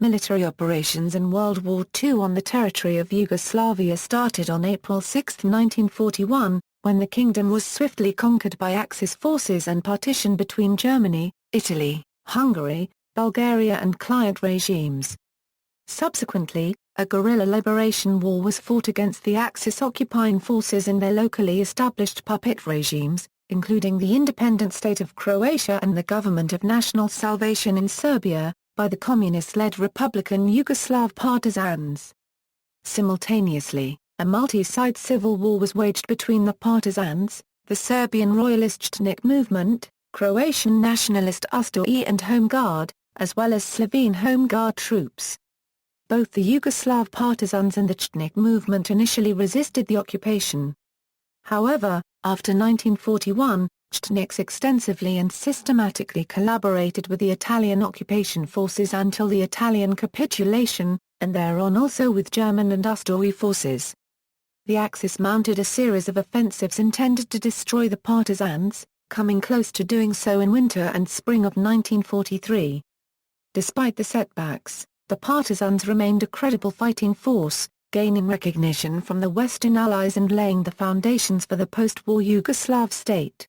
Military operations in World War II on the territory of Yugoslavia started on April 6, 1941, when the kingdom was swiftly conquered by Axis forces and partitioned between Germany, Italy, Hungary, Bulgaria and client regimes. Subsequently, a guerrilla liberation war was fought against the Axis occupying forces and their locally established puppet regimes, including the Independent State of Croatia and the Government of National Salvation in Serbia, by the communist-led Republican Yugoslav Partisans. Simultaneously, a multi-side civil war was waged between the Partisans, the Serbian royalist Chetnik movement, Croatian nationalist Ustaše and Home Guard, as well as Slovene Home Guard troops. Both the Yugoslav Partisans and the Chetnik movement initially resisted the occupation. However, after 1941, Chetniks extensively and systematically collaborated with the Italian occupation forces until the Italian capitulation, and thereon also with German and Ustaše forces. The Axis mounted a series of offensives intended to destroy the Partisans, coming close to doing so in winter and spring of 1943. Despite the setbacks, the Partisans remained a credible fighting force, gaining recognition from the Western Allies and laying the foundations for the post-war Yugoslav state.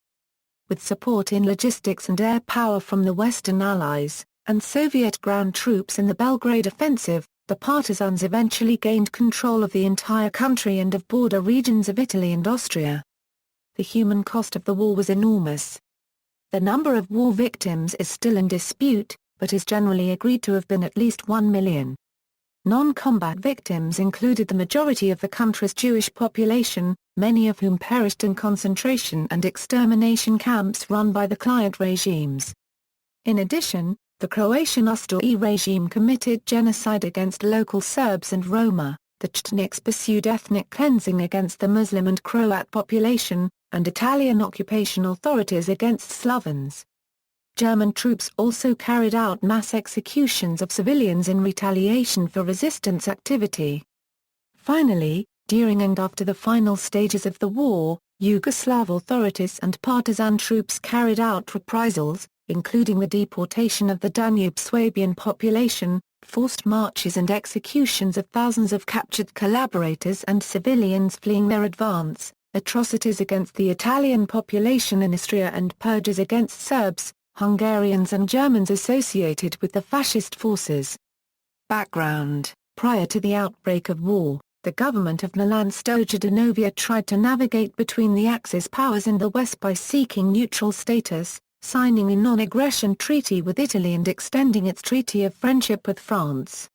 With support in logistics and air power from the Western Allies, and Soviet ground troops in the Belgrade Offensive, the Partisans eventually gained control of the entire country and of border regions of Italy and Austria. The human cost of the war was enormous. The number of war victims is still in dispute, but is generally agreed to have been at least 1 million. Non-combat victims included the majority of the country's Jewish population, many of whom perished in concentration and extermination camps run by the client regimes. In addition, the Croatian Ustaše regime committed genocide against local Serbs and Roma, the Chetniks pursued ethnic cleansing against the Muslim and Croat population, and Italian occupation authorities against Slavons. German troops also carried out mass executions of civilians in retaliation for resistance activity. Finally, during and after the final stages of the war, Yugoslav authorities and partisan troops carried out reprisals, including the deportation of the Danube Swabian population, forced marches and executions of thousands of captured collaborators and civilians fleeing their advance, atrocities against the Italian population in Istria and purges against Serbs, Hungarians and Germans associated with the fascist forces. Background: prior to the outbreak of war, the government of Milan Stojanov tried to navigate between the Axis powers in the West by seeking neutral status, signing a non-aggression treaty with Italy and extending its treaty of friendship with France.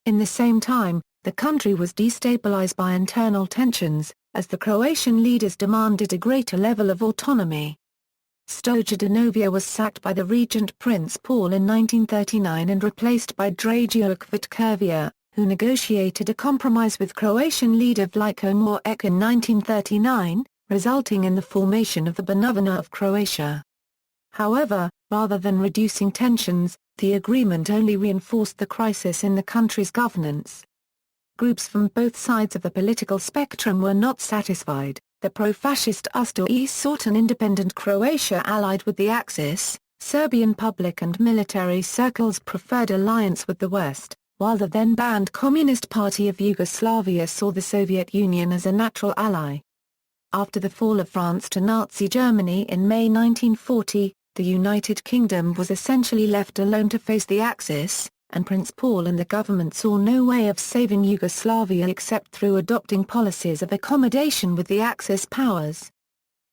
In the same time, the country was destabilized by internal tensions, as the Croatian leaders demanded a greater level of autonomy. Stojanov was sacked by the regent Prince Paul in 1939 and replaced by Drago Kvitkova, who negotiated a compromise with Croatian leader Vliko Mrkić in 1939, resulting in the formation of the Banovina of Croatia. However, rather than reducing tensions, the agreement only reinforced the crisis in the country's governance. Groups from both sides of the political spectrum were not satisfied. The pro-fascist Ustaše sought an independent Croatia allied with the Axis. Serbian public and military circles preferred alliance with the West, while the then-banned Communist Party of Yugoslavia saw the Soviet Union as a natural ally. After the fall of France to Nazi Germany in May 1940, the United Kingdom was essentially left alone to face the Axis, and Prince Paul and the government saw no way of saving Yugoslavia except through adopting policies of accommodation with the Axis powers.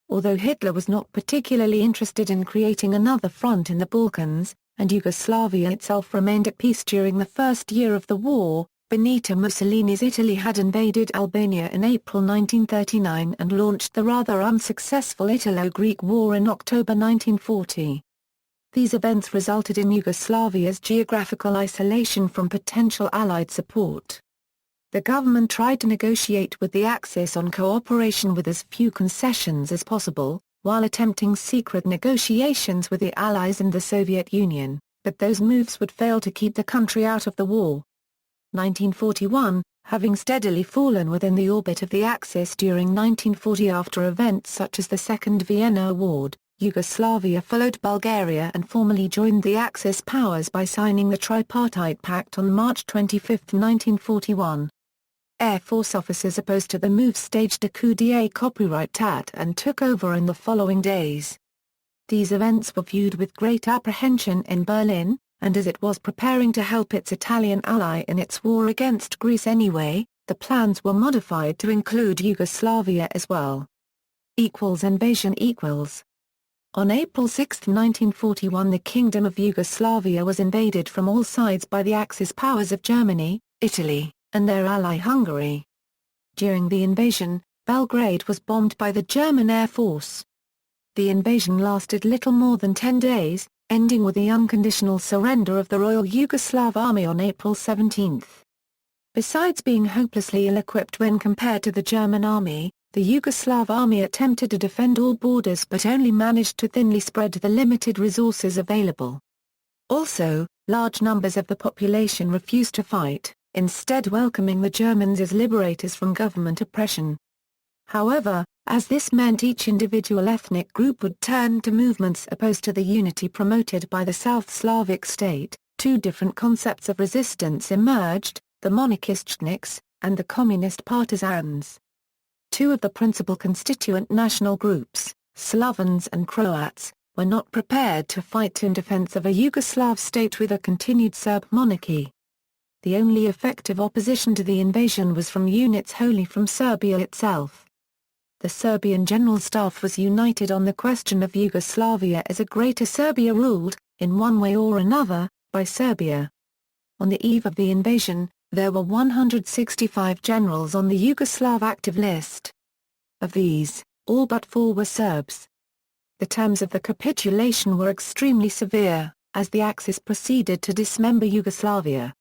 Although Hitler was not particularly interested in creating another front in the Balkans, and Yugoslavia itself remained at peace during the first year of the war, Benito Mussolini's Italy had invaded Albania in April 1939 and launched the rather unsuccessful Italo-Greek War in October 1940. These events resulted in Yugoslavia's geographical isolation from potential Allied support. The government tried to negotiate with the Axis on cooperation with as few concessions as possible, while attempting secret negotiations with the Allies and the Soviet Union, but those moves would fail to keep the country out of the war. 1941, having steadily fallen within the orbit of the Axis during 1940 after events such as the Second Vienna Award, Yugoslavia followed Bulgaria and formally joined the Axis powers by signing the Tripartite Pact on March 25, 1941. Air Force officers opposed to the move staged a coup d'état and took over in the following days. These events were viewed with great apprehension in Berlin, and as it was preparing to help its Italian ally in its war against Greece anyway, the plans were modified to include Yugoslavia as well. Invasion. On April 6, 1941, the Kingdom of Yugoslavia was invaded from all sides by the Axis powers of Germany, Italy, and their ally Hungary. During the invasion, Belgrade was bombed by the German Air Force. The invasion lasted little more than 10 days, ending with the unconditional surrender of the Royal Yugoslav Army on April 17. Besides being hopelessly ill-equipped when compared to the German army, the Yugoslav army attempted to defend all borders but only managed to thinly spread the limited resources available. Also, large numbers of the population refused to fight, instead welcoming the Germans as liberators from government oppression. However, as this meant each individual ethnic group would turn to movements opposed to the unity promoted by the South Slavic state, two different concepts of resistance emerged, the monarchist Chetniks, and the communist Partisans. Two of the principal constituent national groups, Slovens and Croats, were not prepared to fight in defense of a Yugoslav state with a continued Serb monarchy. The only effective opposition to the invasion was from units wholly from Serbia itself. The Serbian General Staff was united on the question of Yugoslavia as a Greater Serbia ruled, in one way or another, by Serbia. On the eve of the invasion, there were 165 generals on the Yugoslav active list. Of these, all but 4 were Serbs. The terms of the capitulation were extremely severe, as the Axis proceeded to dismember Yugoslavia.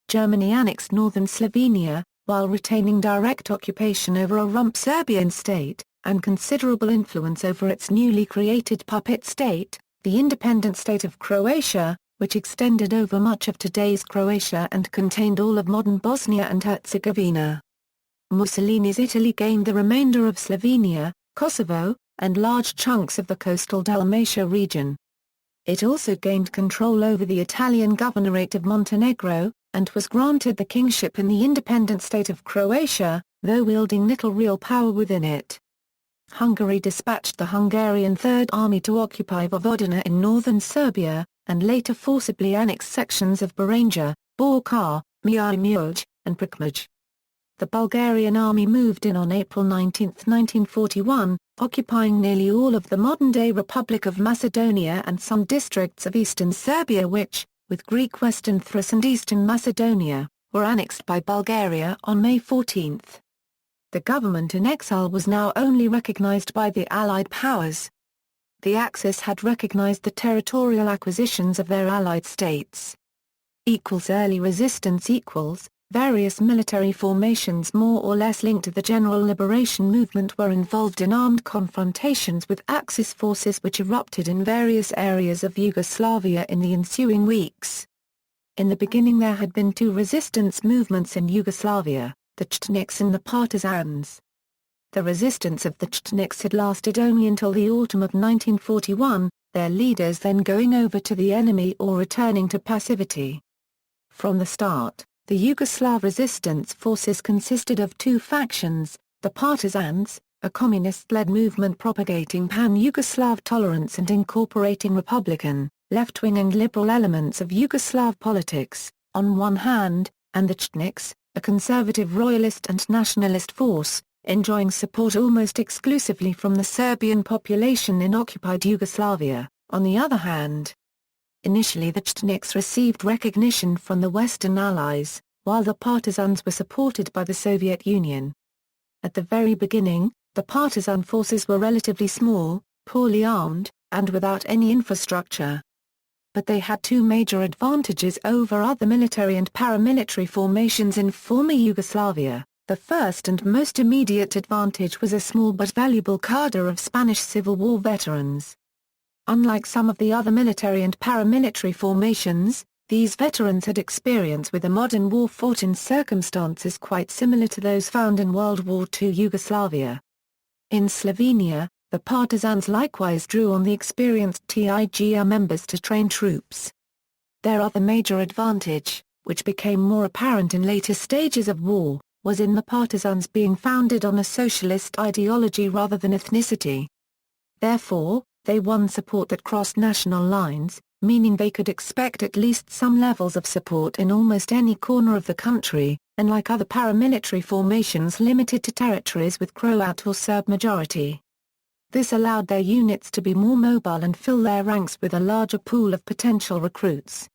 Germany annexed northern Slovenia, while retaining direct occupation over a rump Serbian state, and considerable influence over its newly created puppet state, the Independent State of Croatia, which extended over much of today's Croatia and contained all of modern Bosnia and Herzegovina. Mussolini's Italy gained the remainder of Slovenia, Kosovo, and large chunks of the coastal Dalmatia region. It also gained control over the Italian governorate of Montenegro, and was granted the kingship in the independent state of Croatia, though wielding little real power within it. Hungary dispatched the Hungarian Third Army to occupy Vojvodina in northern Serbia, and later forcibly annexed sections of Baranja, Borča, Miaj, and Prekmaj. The Bulgarian army moved in on April 19, 1941, occupying nearly all of the modern-day Republic of Macedonia and some districts of eastern Serbia which, with Greek Western Thrace and Eastern Macedonia, were annexed by Bulgaria on May 14. The government in exile was now only recognized by the Allied powers. The Axis had recognized the territorial acquisitions of their allied states. Early resistance various military formations more or less linked to the general liberation movement were involved in armed confrontations with Axis forces which erupted in various areas of Yugoslavia in the ensuing weeks. In the beginning there had been 2 resistance movements in Yugoslavia, the Chetniks and the Partisans. The resistance of the Chetniks had lasted only until the autumn of 1941, their leaders then going over to the enemy or returning to passivity. From the start, the Yugoslav resistance forces consisted of 2 factions, the Partisans, a communist-led movement propagating pan-Yugoslav tolerance and incorporating Republican, left-wing and liberal elements of Yugoslav politics, on one hand, and the Chetniks, a conservative royalist and nationalist force, enjoying support almost exclusively from the Serbian population in occupied Yugoslavia, on the other hand. Initially the Chetniks received recognition from the Western Allies, while the Partisans were supported by the Soviet Union. At the very beginning, the Partisan forces were relatively small, poorly armed, and without any infrastructure. But they had 2 major advantages over other military and paramilitary formations in former Yugoslavia. The first and most immediate advantage was a small but valuable cadre of Spanish Civil War veterans. Unlike some of the other military and paramilitary formations, these veterans had experience with a modern war fought in circumstances quite similar to those found in World War II Yugoslavia. In Slovenia, the partisans likewise drew on the experienced TIGR members to train troops. Their other major advantage, which became more apparent in later stages of war, was in the partisans being founded on a socialist ideology rather than ethnicity. Therefore, they won support that crossed national lines, meaning they could expect at least some levels of support in almost any corner of the country, unlike other paramilitary formations limited to territories with Croat or Serb majority. This allowed their units to be more mobile and fill their ranks with a larger pool of potential recruits.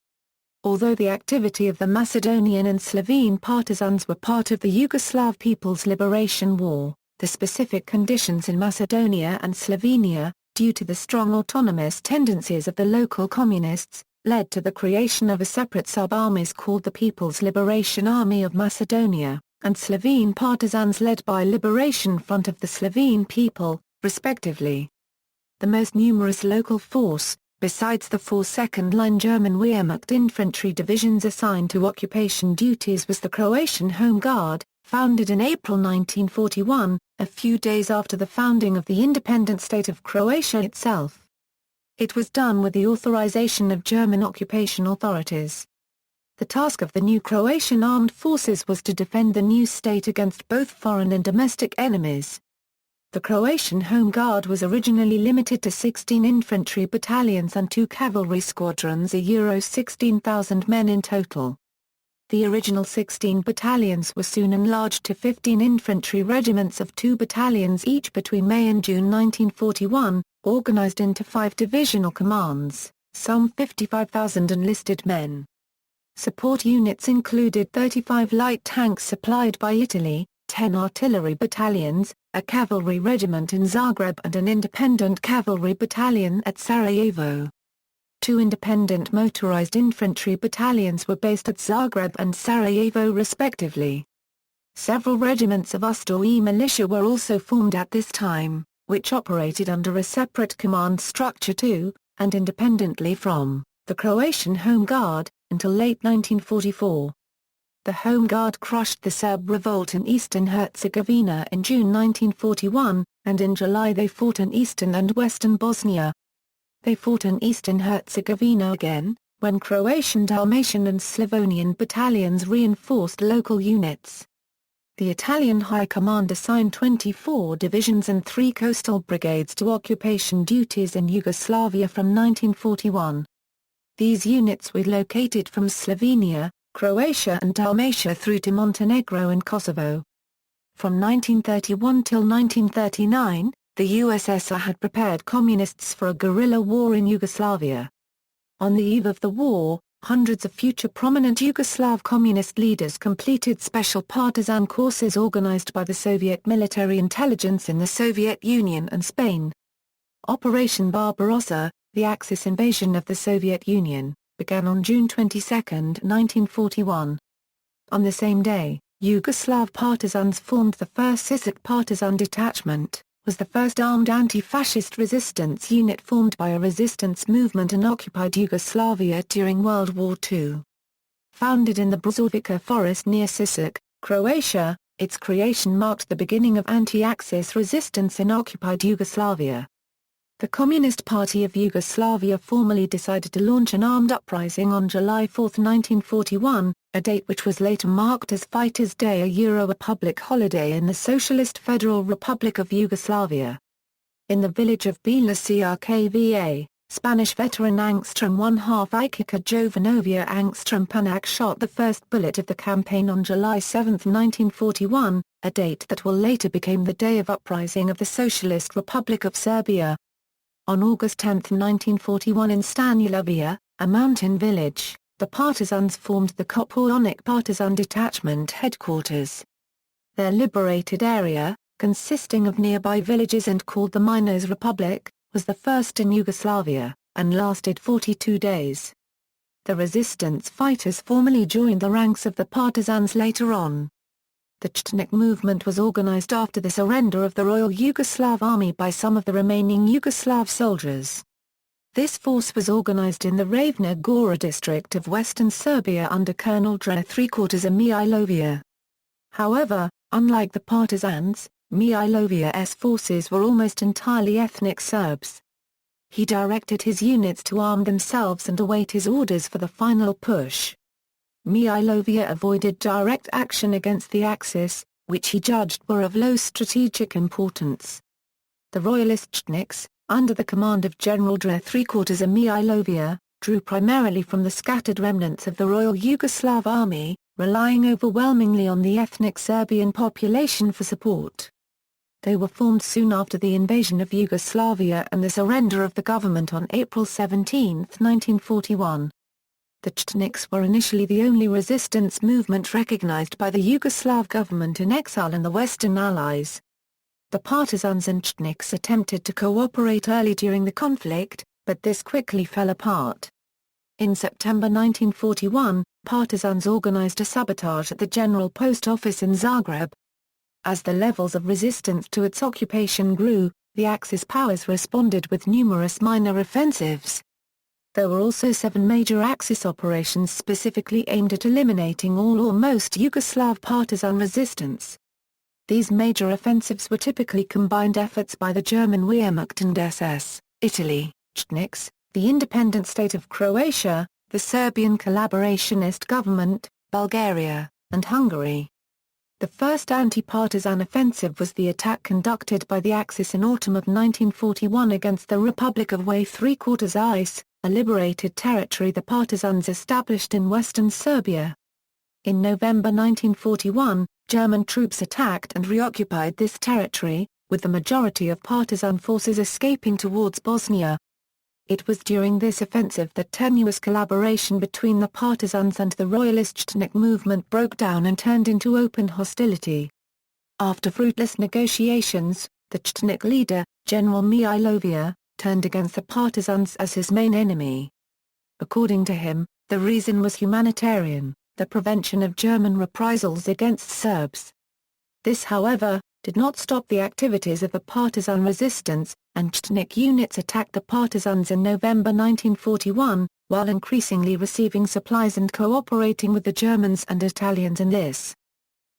Although the activity of the Macedonian and Slovene partisans were part of the Yugoslav People's Liberation War, the specific conditions in Macedonia and Slovenia, due to the strong autonomous tendencies of the local communists, led to the creation of a separate sub-armies called the People's Liberation Army of Macedonia, and Slovene partisans led by Liberation Front of the Slovene People, respectively. The most numerous local force, besides the 4 second-line German Wehrmacht infantry divisions assigned to occupation duties, was the Croatian Home Guard, founded in April 1941, a few days after the founding of the Independent State of Croatia itself. It was done with the authorization of German occupation authorities. The task of the new Croatian armed forces was to defend the new state against both foreign and domestic enemies. The Croatian Home Guard was originally limited to 16 infantry battalions and 2 cavalry squadrons, a 16,000 men in total. The original 16 battalions were soon enlarged to 15 infantry regiments of 2 battalions each between May and June 1941, organized into 5 divisional commands, some 55,000 enlisted men. Support units included 35 light tanks supplied by Italy, 10 artillery battalions, a cavalry regiment in Zagreb and an independent cavalry battalion at Sarajevo. 2 independent motorized infantry battalions were based at Zagreb and Sarajevo respectively. Several regiments of Ustaše militia were also formed at this time, which operated under a separate command structure to, and independently from, the Croatian Home Guard, until late 1944. The Home Guard crushed the Serb revolt in eastern Herzegovina in June 1941, and in July they fought in eastern and western Bosnia. They fought in eastern Herzegovina again, when Croatian, Dalmatian and Slavonian battalions reinforced local units. The Italian High Command assigned 24 divisions and 3 coastal brigades to occupation duties in Yugoslavia from 1941. These units were located from Slovenia, Croatia and Dalmatia through to Montenegro and Kosovo. From 1931 till 1939, the USSR had prepared communists for a guerrilla war in Yugoslavia. On the eve of the war, hundreds of future prominent Yugoslav communist leaders completed special partisan courses organized by the Soviet military intelligence in the Soviet Union and Spain. Operation Barbarossa, the Axis invasion of the Soviet Union, began on June 22, 1941. On the same day, Yugoslav partisans formed the first Sisak partisan detachment, was the first armed anti-fascist resistance unit formed by a resistance movement in occupied Yugoslavia during World War II. Founded in the Brzovica forest near Sisak, Croatia, its creation marked the beginning of anti-Axis resistance in occupied Yugoslavia. The Communist Party of Yugoslavia formally decided to launch an armed uprising on July 4, 1941, a date which was later marked as Fighters' Day, a public holiday in the Socialist Federal Republic of Yugoslavia. In the village of Bila Crkva, Spanish veteran Angstrom 1/2 Ikica Jovanovia Angstrom Panak shot the first bullet of the campaign on July 7, 1941, a date that will later become the day of uprising of the Socialist Republic of Serbia. On August 10, 1941 in Stanilovia, a mountain village, the partisans formed the Kopaonik Partisan Detachment headquarters. Their liberated area, consisting of nearby villages and called the Miners' Republic, was the first in Yugoslavia, and lasted 42 days. The resistance fighters formally joined the ranks of the partisans later on. The Chetnik movement was organized after the surrender of the Royal Yugoslav Army by some of the remaining Yugoslav soldiers. This force was organized in the Ravna Gora district of western Serbia under Colonel Dre 3/4 Mihailovia. However, unlike the partisans, Milović's forces were almost entirely ethnic Serbs. He directed his units to arm themselves and await his orders for the final push. Milović avoided direct action against the Axis, which he judged were of low strategic importance. The royalist Chetniks, under the command of General III-quarters Milović, drew primarily from the scattered remnants of the Royal Yugoslav Army, relying overwhelmingly on the ethnic Serbian population for support. They were formed soon after the invasion of Yugoslavia and the surrender of the government on April 17, 1941. The Chetniks were initially the only resistance movement recognized by the Yugoslav government in exile and the Western Allies. The Partisans and Chetniks attempted to cooperate early during the conflict, but this quickly fell apart. In September 1941, Partisans organized a sabotage at the General Post Office in Zagreb. As the levels of resistance to its occupation grew, the Axis powers responded with numerous minor offensives. There were also 7 major Axis operations specifically aimed at eliminating all or most Yugoslav partisan resistance. These major offensives were typically combined efforts by the German Wehrmacht SS, Italy, Chetniks, the Independent State of Croatia, the Serbian collaborationist government, Bulgaria, and Hungary. The first anti-partisan offensive was the attack conducted by the Axis in autumn of 1941 against the Republic of Way III-quarters ICE, a liberated territory the Partisans established in western Serbia. In November 1941, German troops attacked and reoccupied this territory, with the majority of partisan forces escaping towards Bosnia. It was during this offensive that tenuous collaboration between the Partisans and the royalist Chetnik movement broke down and turned into open hostility. After fruitless negotiations, the Chetnik leader, General Milović, turned against the Partisans as his main enemy. According to him, the reason was humanitarian, the prevention of German reprisals against Serbs. This however, did not stop the activities of the partisan resistance, and Chetnik units attacked the Partisans in November 1941, while increasingly receiving supplies and cooperating with the Germans and Italians in this.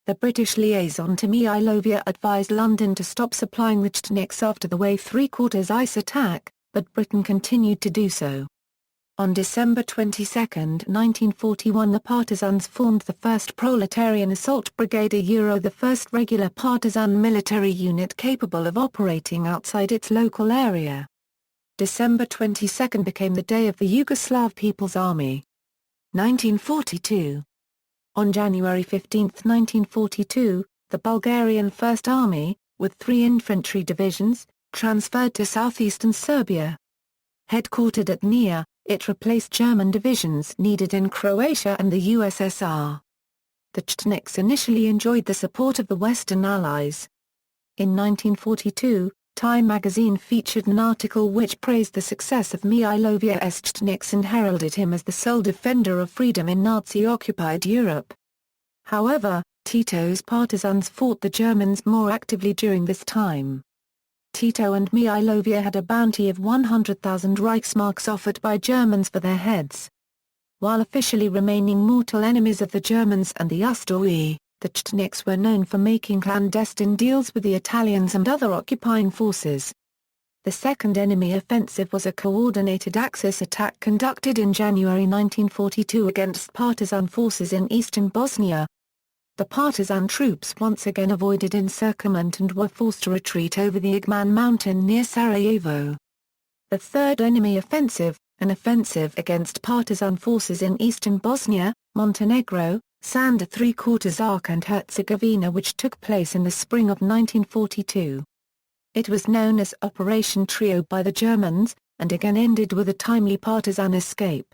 The British liaison to Milović advised London to stop supplying the Chetniks after the Way III-quarters ICE attack, but Britain continued to do so. On December 22, 1941 the Partisans formed the 1st Proletarian Assault Brigade, the first regular partisan military unit capable of operating outside its local area. December 22 became the day of the Yugoslav People's Army. 1942. On January 15, 1942, the Bulgarian First Army, with 3 infantry divisions, transferred to southeastern Serbia. Headquartered at Nia, it replaced German divisions needed in Croatia and the USSR. The Chetniks initially enjoyed the support of the Western Allies. In 1942, Time magazine featured an article which praised the success of Milović's Chetniks and heralded him as the sole defender of freedom in Nazi-occupied Europe. However, Tito's partisans fought the Germans more actively during this time. Tito and Milović had a bounty of 100,000 Reichsmarks offered by Germans for their heads. While officially remaining mortal enemies of the Germans and the Ustaše, the Chetniks were known for making clandestine deals with the Italians and other occupying forces. The second enemy offensive was a coordinated Axis attack conducted in January 1942 against partisan forces in eastern Bosnia. The partisan troops once again avoided encirclement and were forced to retreat over the Igman mountain near Sarajevo. The third enemy offensive, an offensive against partisan forces in eastern Bosnia, Montenegro, Sanda III-quarters Arc and Herzegovina, which took place in the spring of 1942. It was known as Operation Trio by the Germans, and again ended with a timely partisan escape.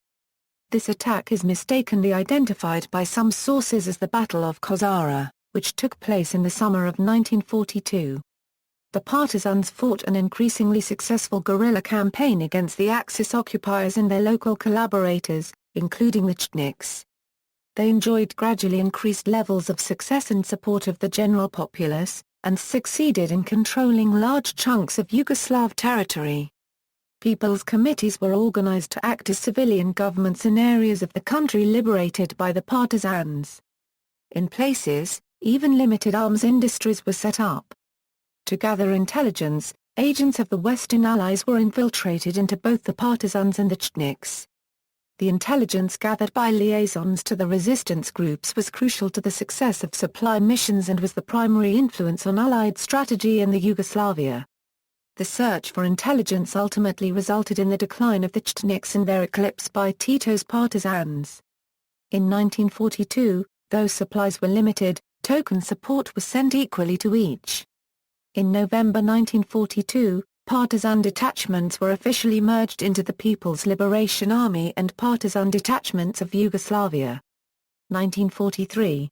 This attack is mistakenly identified by some sources as the Battle of Kozara, which took place in the summer of 1942. The Partisans fought an increasingly successful guerrilla campaign against the Axis occupiers and their local collaborators, including the Chetniks. They enjoyed gradually increased levels of success and support of the general populace, and succeeded in controlling large chunks of Yugoslav territory. People's committees were organized to act as civilian governments in areas of the country liberated by the Partisans. In places, even limited arms industries were set up. To gather intelligence, agents of the Western Allies were infiltrated into both the Partisans and the Chetniks. The intelligence gathered by liaisons to the resistance groups was crucial to the success of supply missions and was the primary influence on Allied strategy in the Yugoslavia. The search for intelligence ultimately resulted in the decline of the Chetniks and their eclipse by Tito's Partisans. In 1942, though supplies were limited, token support was sent equally to each. In November 1942, Partisan detachments were officially merged into the People's Liberation Army and Partisan detachments of Yugoslavia. 1943.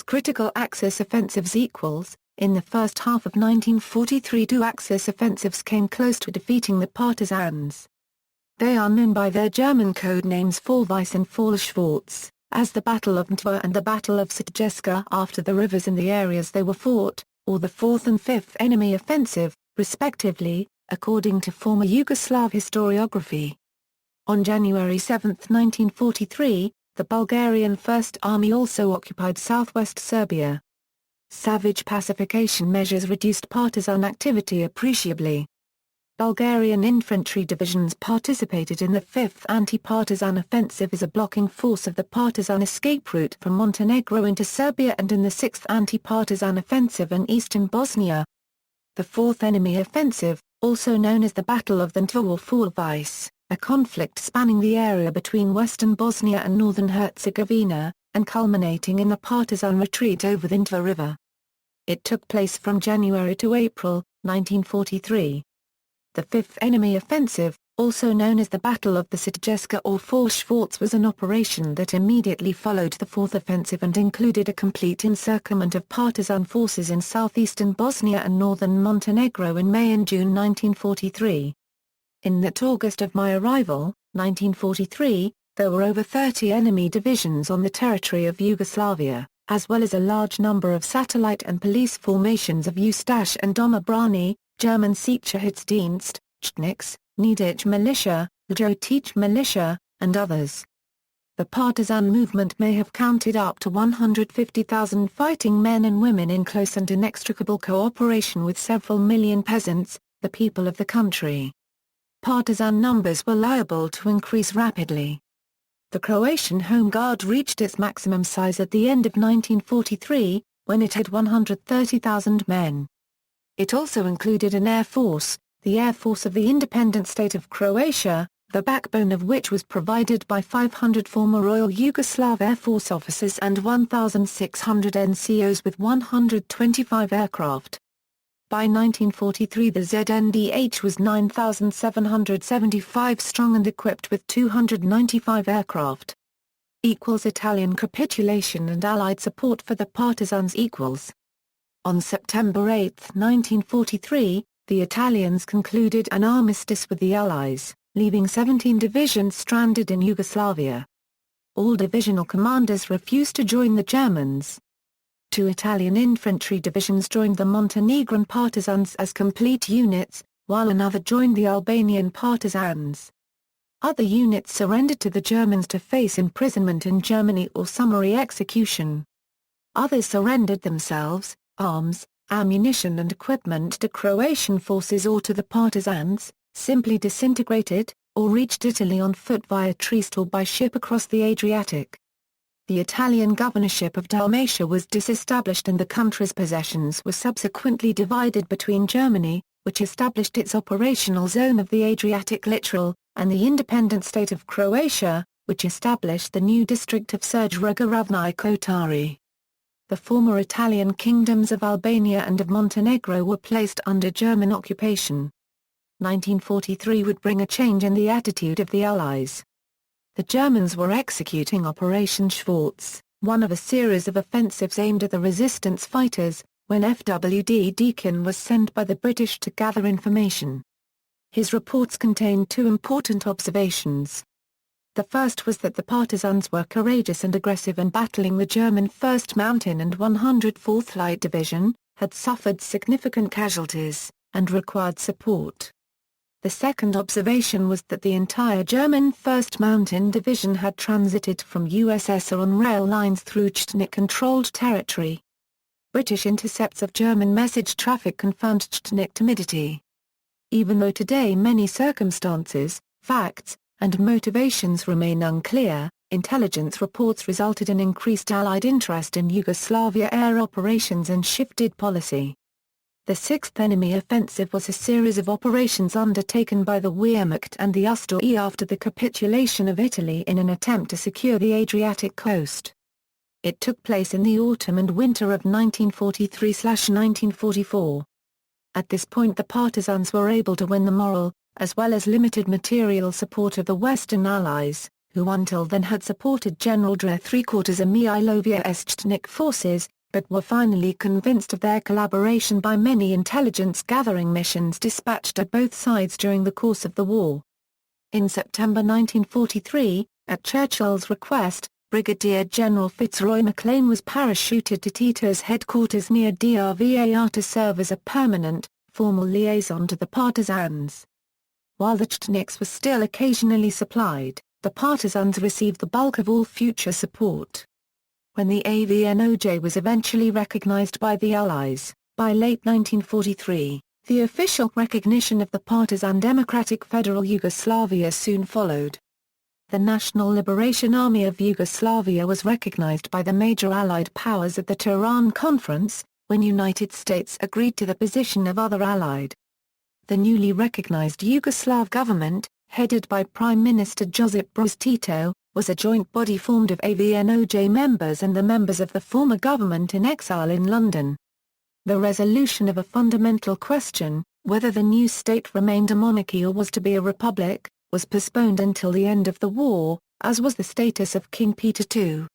Critical Axis offensives In the first half of 1943, two Axis offensives came close to defeating the Partisans. They are known by their German code names Fallweiss and Fallschwarz, as the Battle of Mtva and the Battle of Sitjeska after the rivers in the areas they were fought, or the Fourth and Fifth Enemy Offensive, respectively, according to former Yugoslav historiography. On January 7, 1943, the Bulgarian First Army also occupied southwest Serbia. Savage pacification measures reduced partisan activity appreciably. Bulgarian infantry divisions participated in the 5th Anti-Partisan Offensive as a blocking force of the partisan escape route from Montenegro into Serbia and in the 6th Anti-Partisan Offensive in eastern Bosnia. The 4th Enemy Offensive, also known as the Battle of the Mtva or Fallweiss, a conflict spanning the area between western Bosnia and northern Herzegovina, and culminating in the partisan retreat over the Mtva River. It took place from January to April, 1943. The 5th Enemy Offensive, also known as the Battle of the Sitjeska or Fallschwarz, was an operation that immediately followed the 4th Offensive and included a complete encirclement of partisan forces in southeastern Bosnia and northern Montenegro in May and June 1943. In that August of my arrival, 1943, there were over 30 enemy divisions on the territory of Yugoslavia, as well as a large number of satellite and police formations of Ustaše and Home German Sicherheitsdienst, Chetniks, Nedic militia, Ljotić militia, and others. The partisan movement may have counted up to 150,000 fighting men and women in close and inextricable cooperation with several million peasants, the people of the country. Partisan numbers were liable to increase rapidly. The Croatian Home Guard reached its maximum size at the end of 1943, when it had 130,000 men. It also included an air force, the Air Force of the Independent State of Croatia, the backbone of which was provided by 500 former Royal Yugoslav Air Force officers and 1,600 NCOs with 125 aircraft. By 1943 the ZNDH was 9,775 strong and equipped with 295 aircraft. Italian capitulation and Allied support for the Partisans . On September 8, 1943, the Italians concluded an armistice with the Allies, leaving 17 divisions stranded in Yugoslavia. All divisional commanders refused to join the Germans. 2 Italian infantry divisions joined the Montenegrin Partisans as complete units, while another joined the Albanian Partisans. Other units surrendered to the Germans to face imprisonment in Germany or summary execution. Others surrendered themselves, arms, ammunition and equipment to Croatian forces or to the Partisans, simply disintegrated, or reached Italy on foot via Trieste or by ship across the Adriatic. The Italian governorship of Dalmatia was disestablished and the country's possessions were subsequently divided between Germany, which established its operational zone of the Adriatic littoral, and the Independent State of Croatia, which established the new district of Serge-Ravni Kotari. The former Italian kingdoms of Albania and of Montenegro were placed under German occupation. 1943 would bring a change in the attitude of the Allies. The Germans were executing Operation Schwarz, one of a series of offensives aimed at the resistance fighters, when F.W.D. Deakin was sent by the British to gather information. His reports contained 2 important observations. The first was that the Partisans were courageous and aggressive in battling the German 1st Mountain and 104th Light Division, had suffered significant casualties, and required support. The second observation was that the entire German 1st Mountain Division had transited from USSR on rail lines through Chetnik-controlled territory. British intercepts of German message traffic confirmed Chetnik timidity. Even though today many circumstances, facts, and motivations remain unclear, intelligence reports resulted in increased Allied interest in Yugoslavia air operations and shifted policy. The Sixth Enemy Offensive was a series of operations undertaken by the Wehrmacht and the Ustaše after the capitulation of Italy in an attempt to secure the Adriatic coast. It took place in the autumn and winter of 1943–1944. At this point the partisans were able to win the moral, as well as limited material support of the Western Allies, who until then had supported General Dre III-quarters Milovia's Chetnik forces, but were finally convinced of their collaboration by many intelligence-gathering missions dispatched at both sides during the course of the war. In September 1943, at Churchill's request, Brigadier General Fitzroy Maclean was parachuted to Tito's headquarters near Drvar to serve as a permanent, formal liaison to the partisans. While the Chetniks were still occasionally supplied, the partisans received the bulk of all future support. When the AVNOJ was eventually recognized by the Allies, by late 1943, the official recognition of the partisan Democratic Federal Yugoslavia soon followed. The National Liberation Army of Yugoslavia was recognized by the major Allied powers at the Thereon Conference, when United States agreed to the position of other Allied. The newly recognized Yugoslav government, headed by Prime Minister Josip Broz Tito, was a joint body formed of AVNOJ members and the members of the former government in exile in London. The resolution of a fundamental question, whether the new state remained a monarchy or was to be a republic, was postponed until the end of the war, as was the status of King Peter II.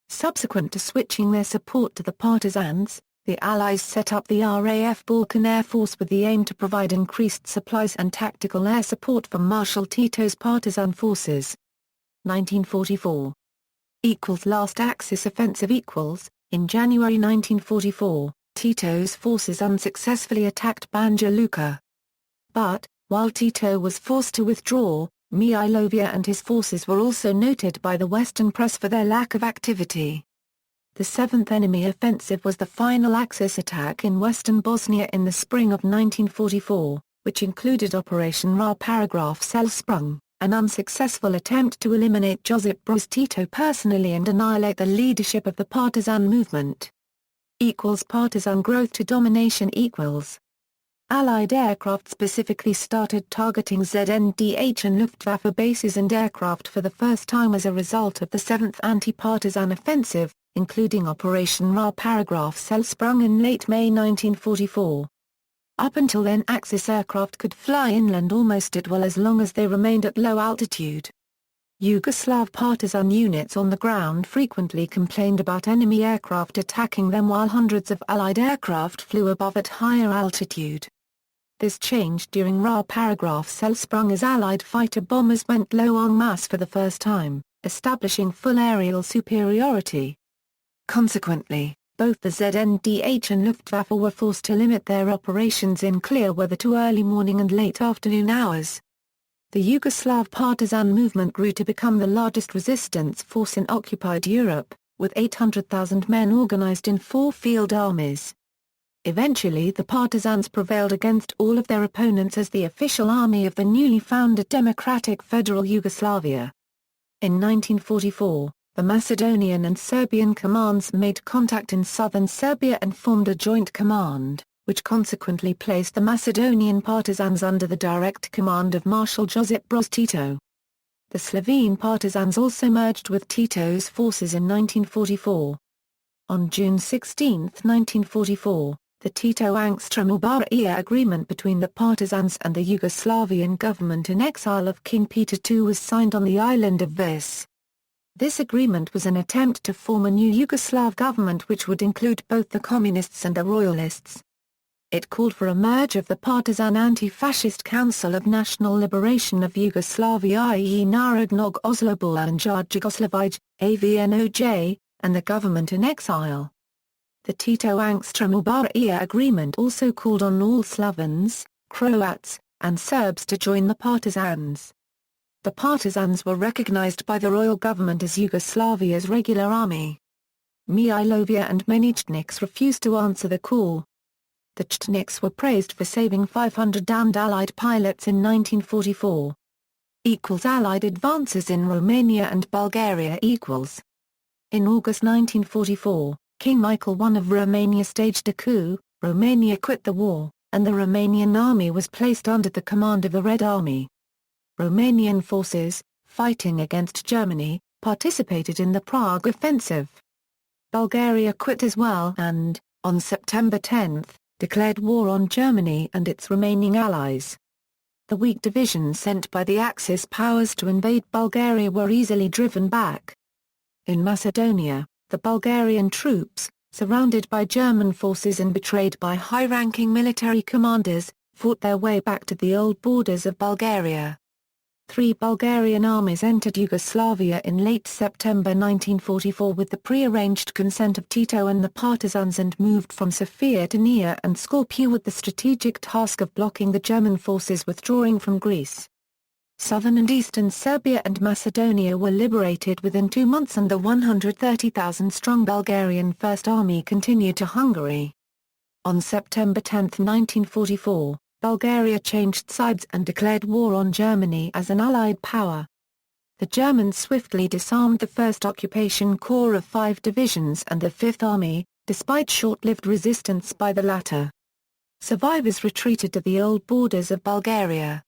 Subsequent to switching their support to the partisans, the Allies set up the RAF Balkan Air Force with the aim to provide increased supplies and tactical air support for Marshal Tito's partisan forces. 1944. Last Axis Offensive In January 1944, Tito's forces unsuccessfully attacked Banja Luka. But, while Tito was forced to withdraw, Milovia and his forces were also noted by the Western press for their lack of activity. The Seventh Enemy Offensive was the final Axis attack in western Bosnia in the spring of 1944, which included Operation Ra Selsprung, an unsuccessful attempt to eliminate Josip Broz Tito personally and annihilate the leadership of the partisan movement. Partisan growth to domination Allied aircraft specifically started targeting ZNDH and Luftwaffe bases and aircraft for the first time as a result of the 7th Anti-Partisan Offensive, including Operation Ra Selsprung in late May 1944. Up until then Axis aircraft could fly inland almost at will as long as they remained at low altitude. Yugoslav partisan units on the ground frequently complained about enemy aircraft attacking them while hundreds of Allied aircraft flew above at higher altitude. This changed during Ra Selsprung as Allied fighter bombers went low en masse for the first time, establishing full aerial superiority. Consequently, both the ZNDH and Luftwaffe were forced to limit their operations in clear weather to early morning and late afternoon hours. The Yugoslav partisan movement grew to become the largest resistance force in occupied Europe, with 800,000 men organized in 4 field armies. Eventually the partisans prevailed against all of their opponents as the official army of the newly founded Democratic Federal Yugoslavia. In 1944, the Macedonian and Serbian commands made contact in southern Serbia and formed a joint command, which consequently placed the Macedonian partisans under the direct command of Marshal Josip Broz Tito. The Slovene partisans also merged with Tito's forces in 1944. On June 16, 1944, the Tito-Angstrom-Ubaria agreement between the partisans and the Yugoslavian government in exile of King Peter II was signed on the island of Vis. This agreement was an attempt to form a new Yugoslav government which would include both the communists and the royalists. It called for a merge of the partisan Anti-Fascist Council of National Liberation of Yugoslavia i.e. Narodnog Oslobođenja Jugoslavije, AVNOJ, and the government in exile. The Tito-Angstrom-Ubaria agreement also called on all Slavens, Croats, and Serbs to join the partisans. The partisans were recognized by the royal government as Yugoslavia's regular army. Mihailovia and many Chetniks refused to answer the call. The Chetniks were praised for saving 500 downed Allied pilots in 1944. Allied advances in Romania and Bulgaria . In August 1944, King Michael I of Romania staged a coup, Romania quit the war, and the Romanian army was placed under the command of the Red Army. Romanian forces, fighting against Germany, participated in the Prague Offensive. Bulgaria quit as well and, on September 10, declared war on Germany and its remaining allies. The weak divisions sent by the Axis powers to invade Bulgaria were easily driven back. In Macedonia, the Bulgarian troops, surrounded by German forces and betrayed by high-ranking military commanders, fought their way back to the old borders of Bulgaria. 3 Bulgarian armies entered Yugoslavia in late September 1944 with the pre-arranged consent of Tito and the Partisans and moved from Sofia to Nia and Skopje with the strategic task of blocking the German forces withdrawing from Greece. Southern and eastern Serbia and Macedonia were liberated within 2 months and the 130,000-strong Bulgarian First Army continued to Hungary. On September 10, 1944, Bulgaria changed sides and declared war on Germany as an Allied power. The Germans swiftly disarmed the 1st Occupation Corps of 5 divisions and the 5th Army, despite short-lived resistance by the latter. Survivors retreated to the old borders of Bulgaria.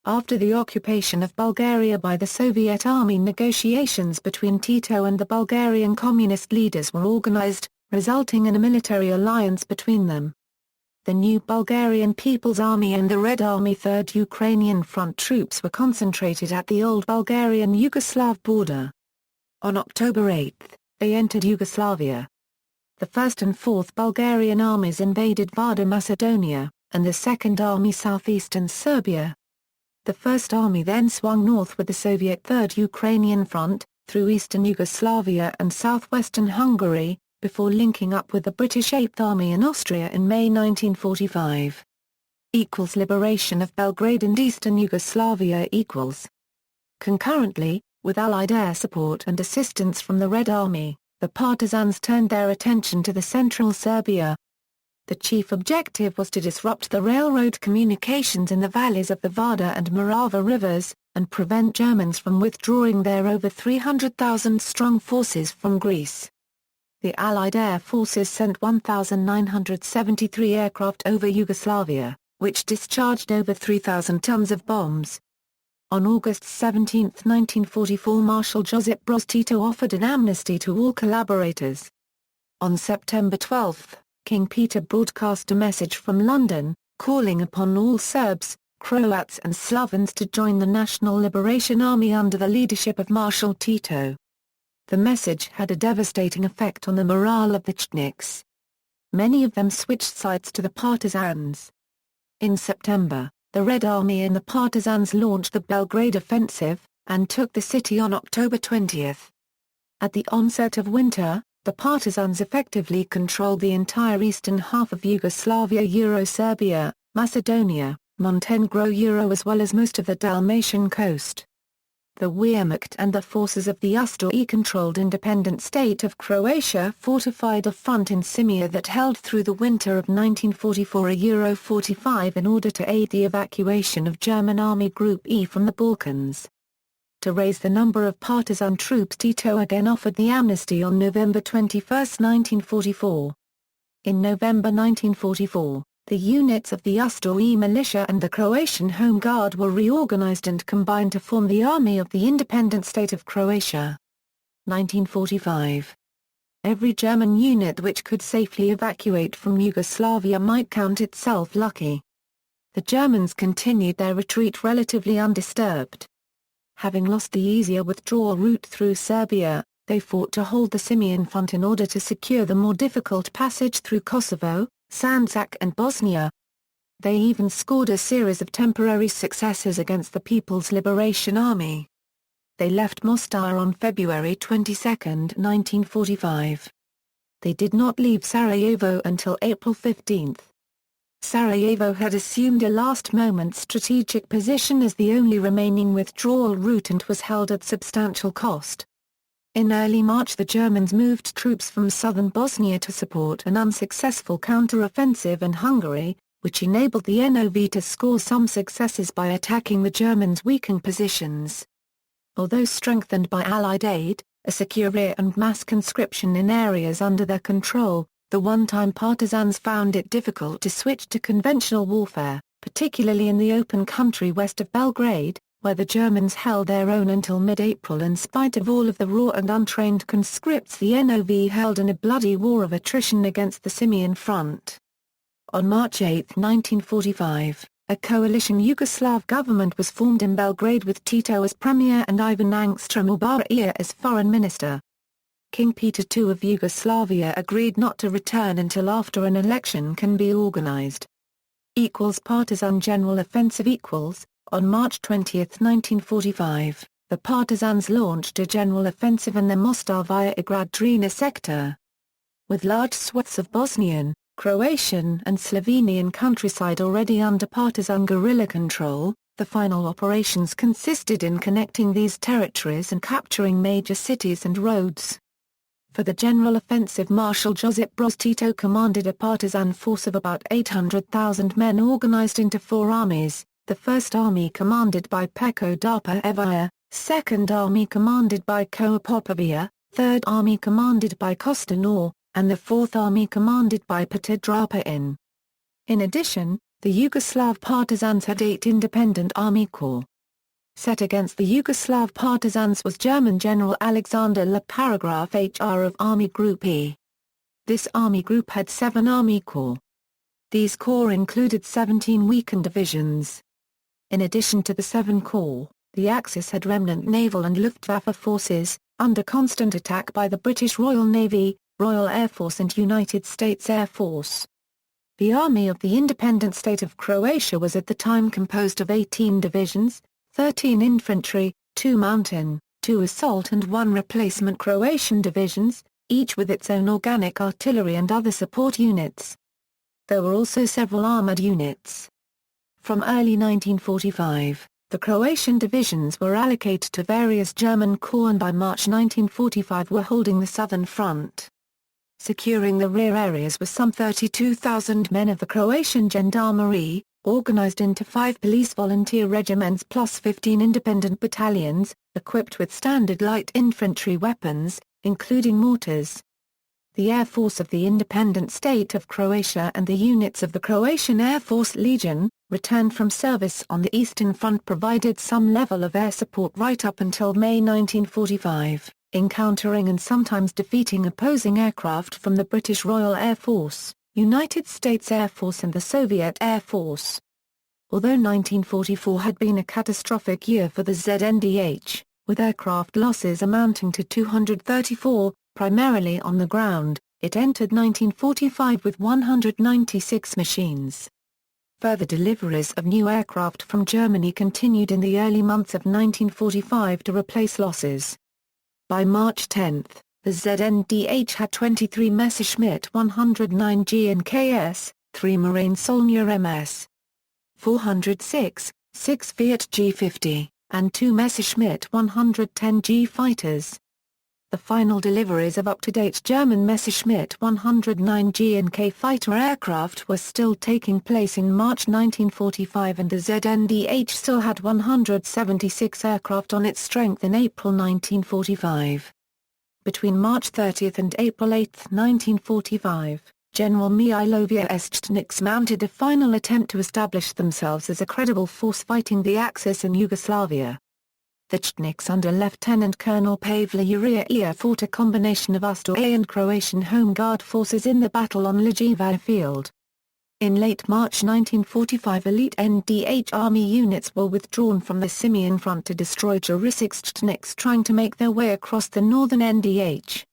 After the occupation of Bulgaria by the Soviet Army, negotiations between Tito and the Bulgarian communist leaders were organized, resulting in a military alliance between them. The new Bulgarian People's Army and the Red Army 3rd Ukrainian Front troops were concentrated at the old Bulgarian-Yugoslav border. On October 8, they entered Yugoslavia. The 1st and 4th Bulgarian armies invaded Vardar Macedonia, and the 2nd Army southeastern Serbia. The 1st Army then swung north with the Soviet 3rd Ukrainian Front, through eastern Yugoslavia and southwestern Hungary, before linking up with the British 8th Army in Austria in May 1945. Liberation of Belgrade and eastern Yugoslavia . Concurrently, with Allied air support and assistance from the Red Army, the Partisans turned their attention to the central Serbia. The chief objective was to disrupt the railroad communications in the valleys of the Vardar and Morava rivers, and prevent Germans from withdrawing their over 300,000-strong forces from Greece. The Allied air forces sent 1,973 aircraft over Yugoslavia, which discharged over 3,000 tons of bombs. On August 17, 1944, Marshal Josip Broz Tito offered an amnesty to all collaborators. On September 12, King Peter broadcast a message from London, calling upon all Serbs, Croats and Slavons to join the National Liberation Army under the leadership of Marshal Tito. The message had a devastating effect on the morale of the Chetniks. Many of them switched sides to the Partisans. In September, the Red Army and the Partisans launched the Belgrade Offensive, and took the city on October 20. At the onset of winter, the Partisans effectively controlled the entire eastern half of Yugoslavia, Serbia, Macedonia, Montenegro, as well as most of the Dalmatian coast. The Wehrmacht and the forces of the Ustaše controlled Independent State of Croatia fortified a front in Sirmia that held through the winter of 1944-45 in order to aid the evacuation of German Army Group E from the Balkans. To raise the number of partisan troops, Tito again offered the amnesty on November 21, 1944. In November 1944, the units of the Ustaše militia and the Croatian Home Guard were reorganized and combined to form the Army of the Independent State of Croatia. 1945. Every German unit which could safely evacuate from Yugoslavia might count itself lucky. The Germans continued their retreat relatively undisturbed. Having lost the easier withdrawal route through Serbia, they fought to hold the Sirmian front in order to secure the more difficult passage through Kosovo, Sandžak and Bosnia. They even scored a series of temporary successes against the People's Liberation Army. They left Mostar on February 22, 1945. They did not leave Sarajevo until April 15. Sarajevo had assumed a last-moment strategic position as the only remaining withdrawal route and was held at substantial cost. In early March the Germans moved troops from southern Bosnia to support an unsuccessful counter-offensive in Hungary, which enabled the NOV to score some successes by attacking the Germans' weakened positions. Although strengthened by Allied aid, a secure rear and mass conscription in areas under their control, the one-time partisans found it difficult to switch to conventional warfare, particularly in the open country west of Belgrade, where the Germans held their own until mid-April. In spite of all of the raw and untrained conscripts, the NOV held in a bloody war of attrition against the Simian Front. On March 8, 1945, a coalition Yugoslav government was formed in Belgrade with Tito as premier and Ivan Angstrom Ubaria as foreign minister. King Peter II of Yugoslavia agreed not to return until after an election can be organized. Partisan General Offensive On March 20, 1945, the partisans launched a general offensive in the Mostar-via-Igradrina sector. With large swaths of Bosnian, Croatian and Slovenian countryside already under partisan guerrilla control, the final operations consisted in connecting these territories and capturing major cities and roads. For the general offensive, Marshal Josip Broz Tito commanded a partisan force of about 800,000 men organized into four armies: the First Army commanded by Peko Darpa Evija, Second Army commanded by Koa Popovia, Third Army commanded by Kostanor, and the Fourth Army commanded by Petar Drapin. In addition, the Yugoslav Partisans had 8 independent army corps. Set against the Yugoslav Partisans was German General Alexander Le Paragraph HR of Army Group E. This army group had 7 army corps. These corps included 17 weakened divisions. In addition to the 7 corps, the Axis had remnant naval and Luftwaffe forces, under constant attack by the British Royal Navy, Royal Air Force and United States Air Force. The Army of the Independent State of Croatia was at the time composed of 18 divisions, 13 infantry, 2 mountain, 2 assault and 1 replacement Croatian divisions, each with its own organic artillery and other support units. There were also several armoured units. From early 1945, the Croatian divisions were allocated to various German corps and by March 1945 were holding the southern front. Securing the rear areas were some 32,000 men of the Croatian Gendarmerie, organized into 5 police volunteer regiments plus 15 independent battalions, equipped with standard light infantry weapons, including mortars. The Air Force of the Independent State of Croatia and the units of the Croatian Air Force Legion, returned from service on the Eastern Front, provided some level of air support right up until May 1945, encountering and sometimes defeating opposing aircraft from the British Royal Air Force, United States Air Force and the Soviet Air Force. Although 1944 had been a catastrophic year for the ZNDH, with aircraft losses amounting to 234, primarily on the ground, it entered 1945 with 196 machines. Further deliveries of new aircraft from Germany continued in the early months of 1945 to replace losses. By March 10, the ZNDH had 23 Messerschmitt 109G and KS, 3 Marine Solnier MS 406, 6 Fiat G50, and 2 Messerschmitt 110G fighters. The final deliveries of up-to-date German Messerschmitt 109G and K fighter aircraft were still taking place in March 1945 and the ZNDH still had 176 aircraft on its strength in April 1945. Between March 30 and April 8, 1945, General Miloš's Chetniks mounted a final attempt to establish themselves as a credible force fighting the Axis in Yugoslavia. The Chetniks under Lieutenant Colonel Pavle Uriya fought a combination of Ustaše and Croatian Home Guard forces in the battle on Lijevac field. In late March 1945, elite NDH army units were withdrawn from the Simian front to destroy Juricic's Chetniks trying to make their way across the northern NDH.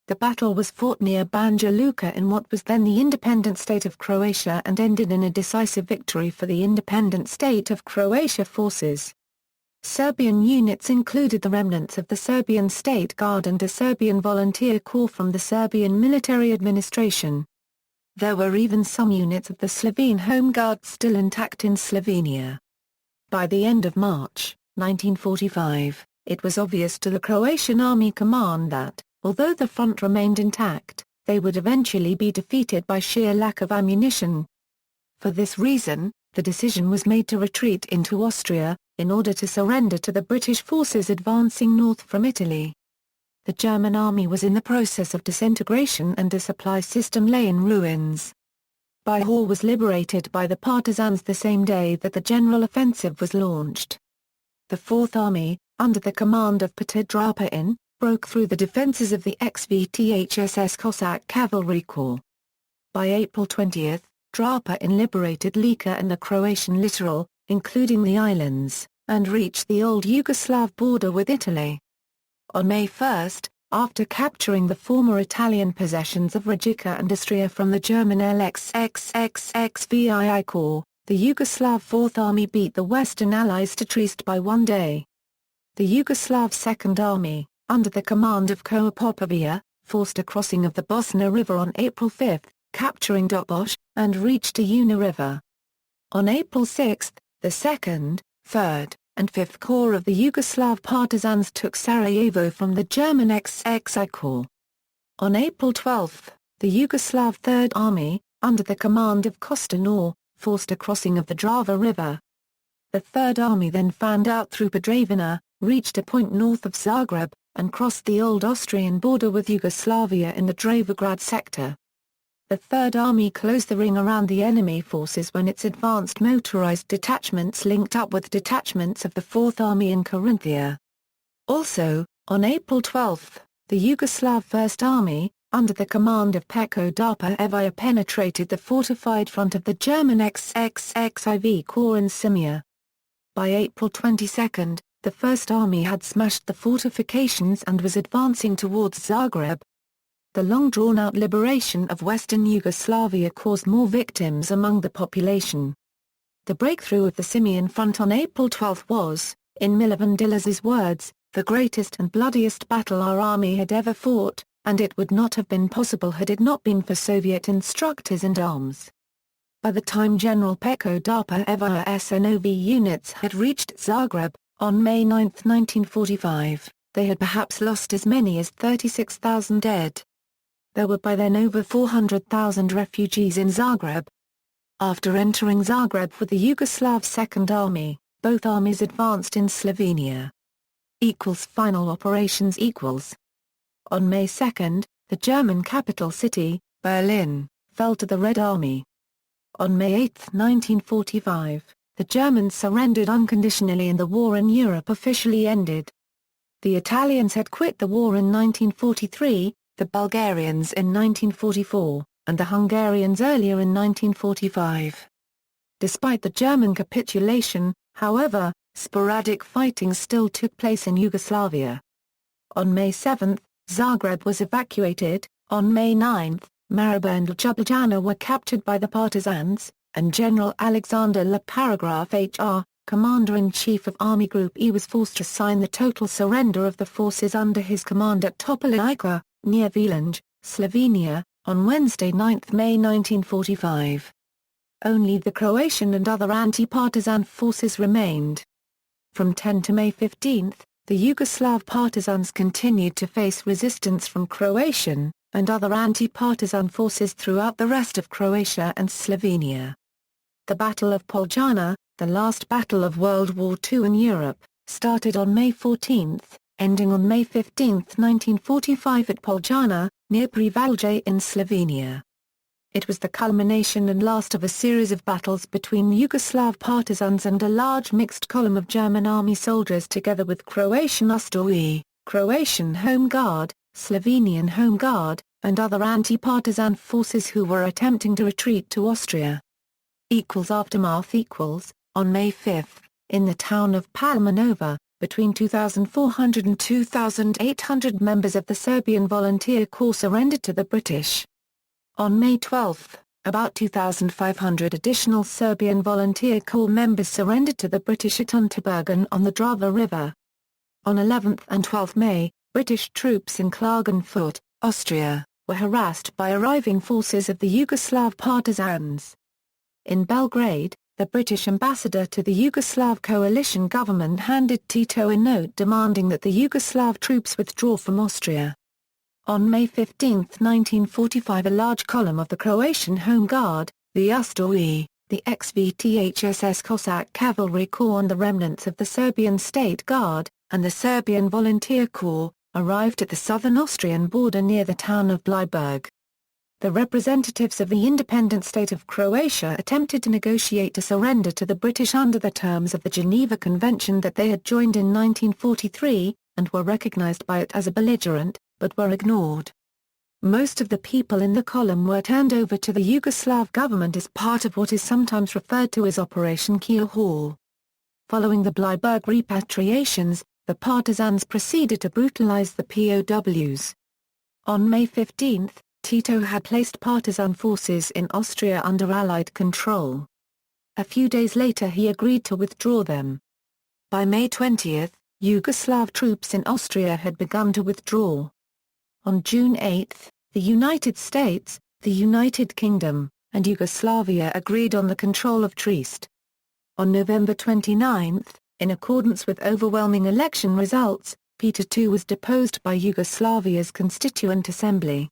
The battle was fought near Banja Luka in what was then the independent state of Croatia and ended in a decisive victory for the independent state of Croatia forces. Serbian units included the remnants of the Serbian State Guard and a Serbian volunteer corps from the Serbian military administration. There were even some units of the Slovene Home Guard still intact in Slovenia. By the end of March 1945, it was obvious to the Croatian Army Command that, although the front remained intact, they would eventually be defeated by sheer lack of ammunition. For this reason, the decision was made to retreat into Austria, in order to surrender to the British forces advancing north from Italy. The German army was in the process of disintegration and the supply system lay in ruins. Bihor was liberated by the partisans the same day that the general offensive was launched. The Fourth Army, under the command of Partisan, broke through the defences of the ex-VTHSS Cossack Cavalry Corps. By April 20, Partisan liberated Lika and the Croatian littoral, including the islands, and reached the old Yugoslav border with Italy. On May 1, after capturing the former Italian possessions of Rijeka and Istria from the German LXXXVII Corps, the Yugoslav Fourth Army beat the Western Allies to Trieste by 1 day. The Yugoslav Second Army, under the command of Koa Popović, forced a crossing of the Bosna River on April 5, capturing Doboj, and reached the Una River. On April 6, the 2nd, 3rd, and 5th Corps of the Yugoslav Partisans took Sarajevo from the German XXI Corps. On April 12, the Yugoslav Third Army, under the command of Kostanor, forced a crossing of the Drava River. The Third Army then fanned out through Podravina, reached a point north of Zagreb, and crossed the old Austrian border with Yugoslavia in the Dravograd sector. The Third Army closed the ring around the enemy forces when its advanced motorized detachments linked up with detachments of the Fourth Army in Carinthia. Also, on April 12, the Yugoslav First Army, under the command of Peko Darpa penetrated the fortified front of the German XXXIV Corps in Sirmia. By April 22, the First Army had smashed the fortifications and was advancing towards Zagreb. The long-drawn-out liberation of Western Yugoslavia caused more victims among the population. The breakthrough of the Sirmian front on April 12 was, in Milovan Dilas's words, the greatest and bloodiest battle our army had ever fought, and it would not have been possible had it not been for Soviet instructors and arms. By the time General Peko Darpa's NOV units had reached Zagreb, on May 9, 1945, they had perhaps lost as many as 36,000 dead. There were by then over 400,000 refugees in Zagreb. After entering Zagreb with the Yugoslav Second Army, both armies advanced in Slovenia. Final operations equals. On May 2, the German capital city, Berlin, fell to the Red Army. On May 8, 1945, the Germans surrendered unconditionally and the war in Europe officially ended. The Italians had quit the war in 1943, the Bulgarians in 1944, and the Hungarians earlier in 1945. Despite the German capitulation, however, sporadic fighting still took place in Yugoslavia. On May 7, Zagreb was evacuated. On May 9, Maribor and Ljubljana were captured by the partisans, and General Alexander Le Paragraph HR, Commander-in-Chief of Army Group E, was forced to sign the total surrender of the forces under his command at Topolinica, near Velenje, Slovenia, on Wednesday 9 May 1945. Only the Croatian and other anti-partisan forces remained. From 10 to May 15, the Yugoslav partisans continued to face resistance from Croatian and other anti-partisan forces throughout the rest of Croatia and Slovenia. The Battle of Poljana, the last battle of World War II in Europe, started on May 14, ending on May 15, 1945 at Poljana, near Prevalje in Slovenia. It was the culmination and last of a series of battles between Yugoslav partisans and a large mixed column of German army soldiers together with Croatian Ustaše, Croatian Home Guard, Slovenian Home Guard, and other anti-partisan forces who were attempting to retreat to Austria. Aftermath. On May 5, in the town of Palmanova, between 2,400 and 2,800 members of the Serbian Volunteer Corps surrendered to the British. On May 12, about 2,500 additional Serbian Volunteer Corps members surrendered to the British at Unterbergen on the Drava River. On 11 and 12 May, British troops in Klagenfurt, Austria, were harassed by arriving forces of the Yugoslav partisans. In Belgrade, the British ambassador to the Yugoslav coalition government handed Tito a note demanding that the Yugoslav troops withdraw from Austria. On May 15, 1945, a large column of the Croatian Home Guard, the Ustaše, the ex-VTHSS Cossack Cavalry Corps and the remnants of the Serbian State Guard, and the Serbian Volunteer Corps, arrived at the southern Austrian border near the town of Bleiburg. The representatives of the Independent State of Croatia attempted to negotiate a surrender to the British under the terms of the Geneva Convention that they had joined in 1943, and were recognized by it as a belligerent, but were ignored. Most of the people in the column were turned over to the Yugoslav government as part of what is sometimes referred to as Operation Keyhole. Following the Bleiburg repatriations, the partisans proceeded to brutalize the POWs. On May 15, Tito had placed partisan forces in Austria under Allied control. A few days later he agreed to withdraw them. By May 20, Yugoslav troops in Austria had begun to withdraw. On June 8, the United States, the United Kingdom, and Yugoslavia agreed on the control of Trieste. On November 29, in accordance with overwhelming election results, Peter II was deposed by Yugoslavia's Constituent Assembly.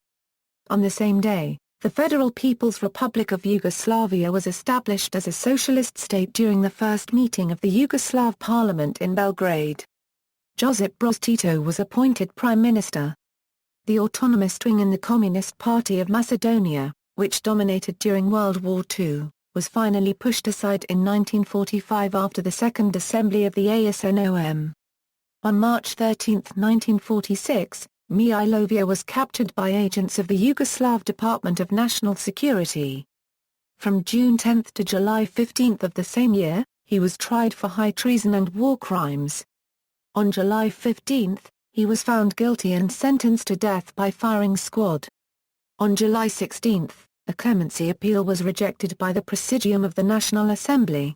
On the same day, the Federal People's Republic of Yugoslavia was established as a socialist state during the first meeting of the Yugoslav Parliament in Belgrade. Josip Broz Tito was appointed Prime Minister. The autonomous wing in the Communist Party of Macedonia, which dominated during World War II, was finally pushed aside in 1945 after the Second Assembly of the ASNOM. On March 13, 1946, Milovia was captured by agents of the Yugoslav Department of National Security. From June 10 to July 15 of the same year, he was tried for high treason and war crimes. On July 15, he was found guilty and sentenced to death by firing squad. On July 16, a clemency appeal was rejected by the Presidium of the National Assembly.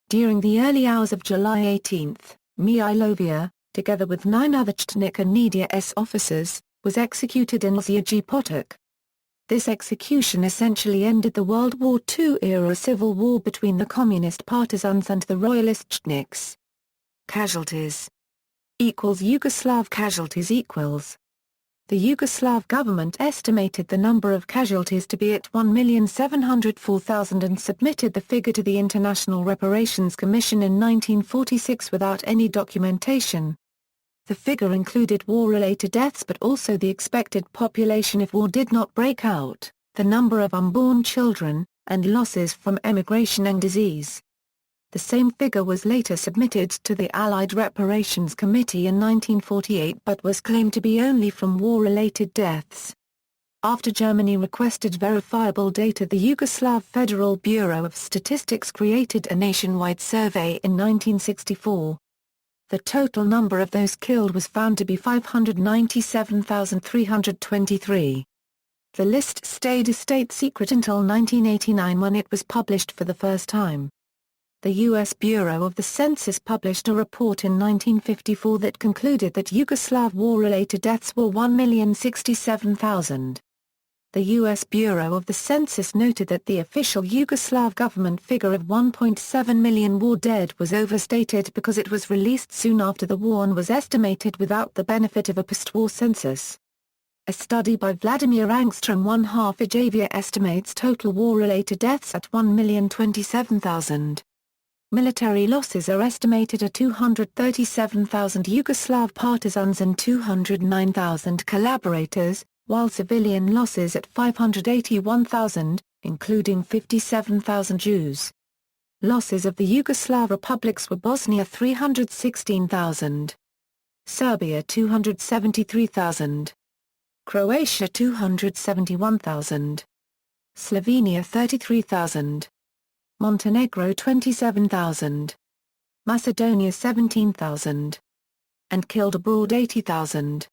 During the early hours of July 18, Milovia, together with 9 other Chetnik and Media S officers, was executed in Ljubljanica Potok. This execution essentially ended the World War II-era civil war between the Communist Partisans and the royalist Chetniks. Casualties Yugoslav casualties The Yugoslav government estimated the number of casualties to be at 1,704,000 and submitted the figure to the International Reparations Commission in 1946 without any documentation. The figure included war-related deaths but also the expected population if war did not break out, the number of unborn children, and losses from emigration and disease. The same figure was later submitted to the Allied Reparations Committee in 1948 but was claimed to be only from war-related deaths. After Germany requested verifiable data, the Yugoslav Federal Bureau of Statistics created a nationwide survey in 1964. The total number of those killed was found to be 597,323. The list stayed a state secret until 1989 when it was published for the first time. The U.S. Bureau of the Census published a report in 1954 that concluded that Yugoslav war-related deaths were 1,067,000. The U.S. Bureau of the Census noted that the official Yugoslav government figure of 1.7 million war dead was overstated because it was released soon after the war and was estimated without the benefit of a post-war census. A study by Vladimir Angstrom 1/2 Yugoslavia estimates total war-related deaths at 1,027,000. Military losses are estimated at 237,000 Yugoslav partisans and 209,000 collaborators, while civilian losses at 581,000, including 57,000 Jews. Losses of the Yugoslav republics were Bosnia 316,000, Serbia 273,000, Croatia 271,000, Slovenia 33,000, Montenegro 27,000, Macedonia 17,000, and killed abroad 80,000.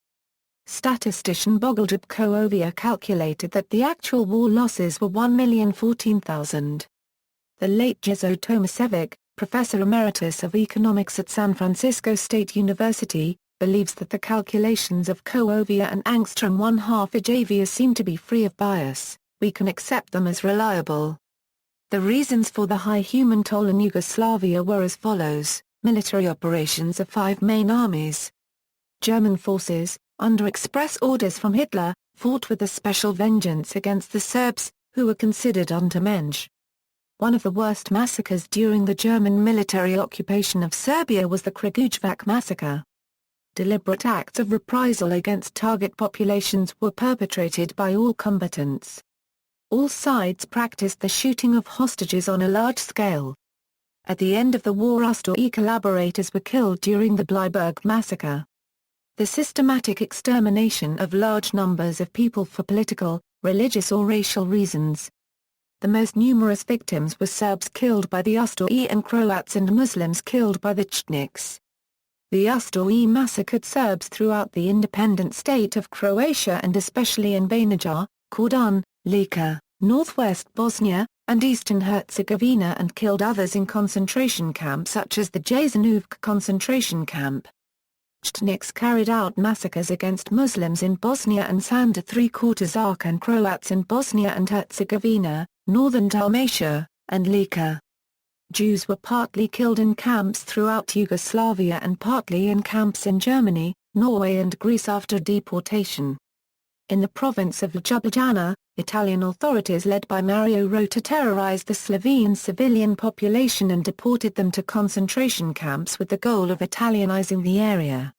Statistician Bogoljub Koovia calculated that the actual war losses were 1,014,000. The late Jezo Tomasevic, professor emeritus of economics at San Francisco State University, believes that the calculations of Koovia and Angstrom 1/2 Yugoslavia seem to be free of bias. We can accept them as reliable. The reasons for the high human toll in Yugoslavia were as follows: military operations of 5 main armies. German forces, under express orders from Hitler, fought with a special vengeance against the Serbs, who were considered Untermensch. One of the worst massacres during the German military occupation of Serbia was the Kragujevac massacre. Deliberate acts of reprisal against target populations were perpetrated by all combatants. All sides practiced the shooting of hostages on a large scale. At the end of the war, Ustaše collaborators were killed during the Bleiburg massacre. The systematic extermination of large numbers of people for political, religious or racial reasons. The most numerous victims were Serbs killed by the Ustaše and Croats and Muslims killed by the Chetniks. The Ustaše massacred Serbs throughout the independent state of Croatia and especially in Banija, Kordun, Lika, northwest Bosnia, and eastern Herzegovina, and killed others in concentration camps such as the Jasenovac concentration camp. Chetniks carried out massacres against Muslims in Bosnia and Sanda Three-Quarters and Croats in Bosnia and Herzegovina, northern Dalmatia, and Lika. Jews were partly killed in camps throughout Yugoslavia and partly in camps in Germany, Norway and Greece after deportation. In the province of Ljubljana, Italian authorities led by Mario Rota terrorized the Slovene civilian population and deported them to concentration camps with the goal of Italianizing the area.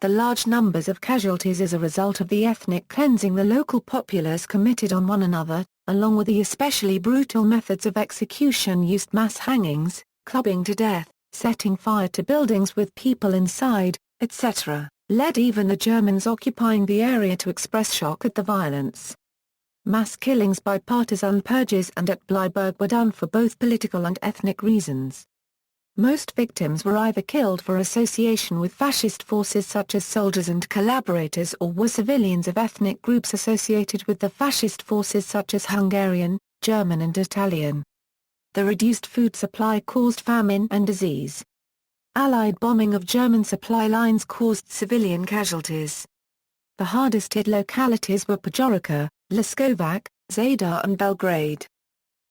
The large numbers of casualties as a result of the ethnic cleansing the local populace committed on one another, along with the especially brutal methods of execution used, mass hangings, clubbing to death, setting fire to buildings with people inside, etc., led even the Germans occupying the area to express shock at the violence. Mass killings by partisan purges and at Bleiburg were done for both political and ethnic reasons. Most victims were either killed for association with fascist forces such as soldiers and collaborators, or were civilians of ethnic groups associated with the fascist forces such as Hungarian, German and Italian. The reduced food supply caused famine and disease. Allied bombing of German supply lines caused civilian casualties. The hardest hit localities were Podgorica, Leskovac, Zadar and Belgrade.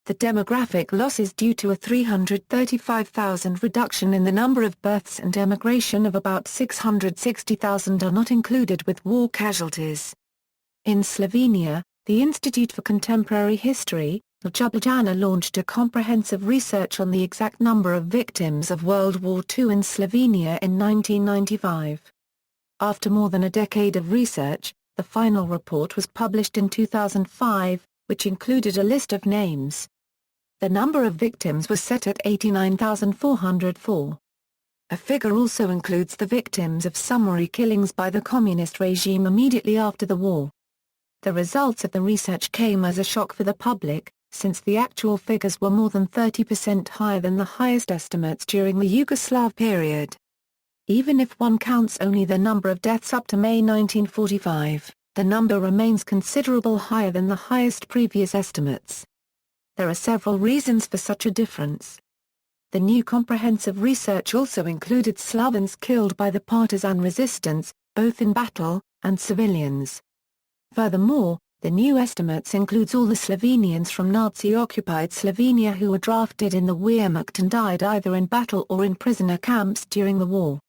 The demographic losses due to a 335,000 reduction in the number of births and emigration of about 660,000 are not included with war casualties. In Slovenia, the Institute for Contemporary History, Ljubljana, launched a comprehensive research on the exact number of victims of World War II in Slovenia in 1995. After more than a decade of research, the final report was published in 2005, which included a list of names. The number of victims was set at 89,404. A figure also includes the victims of summary killings by the communist regime immediately after the war. The results of the research came as a shock for the public, since the actual figures were more than 30% higher than the highest estimates during the Yugoslav period. Even if one counts only the number of deaths up to May 1945, the number remains considerably higher than the highest previous estimates. There are several reasons for such a difference. The new comprehensive research also included Slavens killed by the partisan resistance, both in battle, and civilians. Furthermore, the new estimates includes all the Slovenians from Nazi-occupied Slovenia who were drafted in the Wehrmacht and died either in battle or in prisoner camps during the war.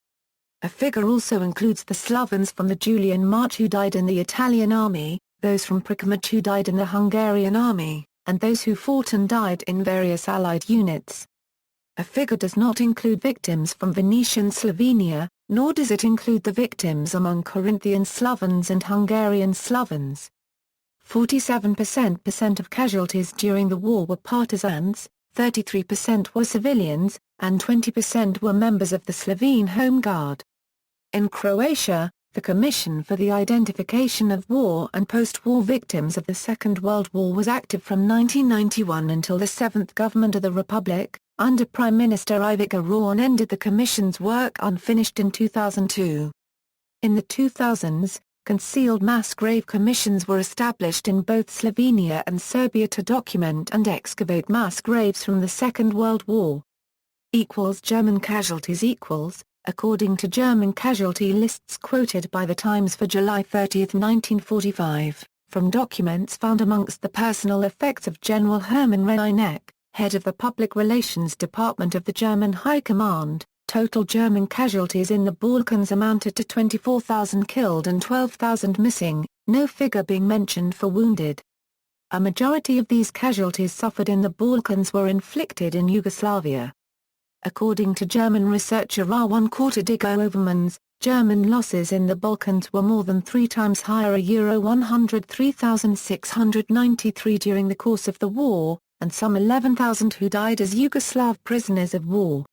A figure also includes the Slavens from the Julian March who died in the Italian army, those from Prikamac who died in the Hungarian army, and those who fought and died in various Allied units. A figure does not include victims from Venetian Slovenia, nor does it include the victims among Carinthian Slavens and Hungarian Slavens. 47% of casualties during the war were partisans, 33% were civilians, and 20% were members of the Slovene Home Guard. In Croatia, the Commission for the Identification of War and Post-War Victims of the Second World War was active from 1991 until the seventh government of the Republic, under Prime Minister Ivica Raun, ended the Commission's work unfinished in 2002. In the 2000s, concealed mass grave commissions were established in both Slovenia and Serbia to document and excavate mass graves from the Second World War. German casualties according to German casualty lists quoted by The Times for July 30, 1945, from documents found amongst the personal effects of General Hermann Reinecke, head of the Public Relations Department of the German High Command. Total German casualties in the Balkans amounted to 24,000 killed and 12,000 missing, no figure being mentioned for wounded. A majority of these casualties suffered in the Balkans were inflicted in Yugoslavia. According to German researcher Rawan Kortedigo Overmans, German losses in the Balkans were more than 3 times higher, €103,693 during the course of the war, and some 11,000 who died as Yugoslav prisoners of war.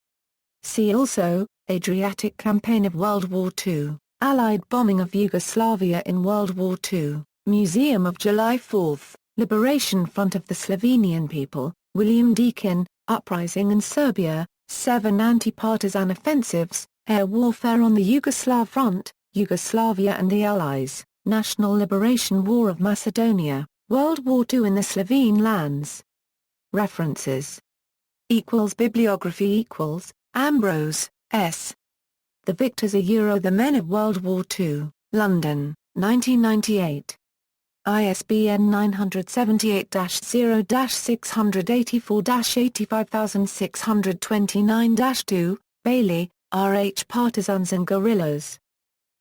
See also, Adriatic Campaign of World War II, Allied bombing of Yugoslavia in World War II, Museum of July 4, Liberation Front of the Slovenian People, William Deakin, Uprising in Serbia, 7 anti-partisan offensives, Air warfare on the Yugoslav Front, Yugoslavia and the Allies, National Liberation War of Macedonia, World War II in the Slovene lands. References. Bibliography Ambrose, S. The Victors The Men of World War II, London, 1998. ISBN 978-0-684-85629-2, Bailey, R. H. Partisans and Guerrillas.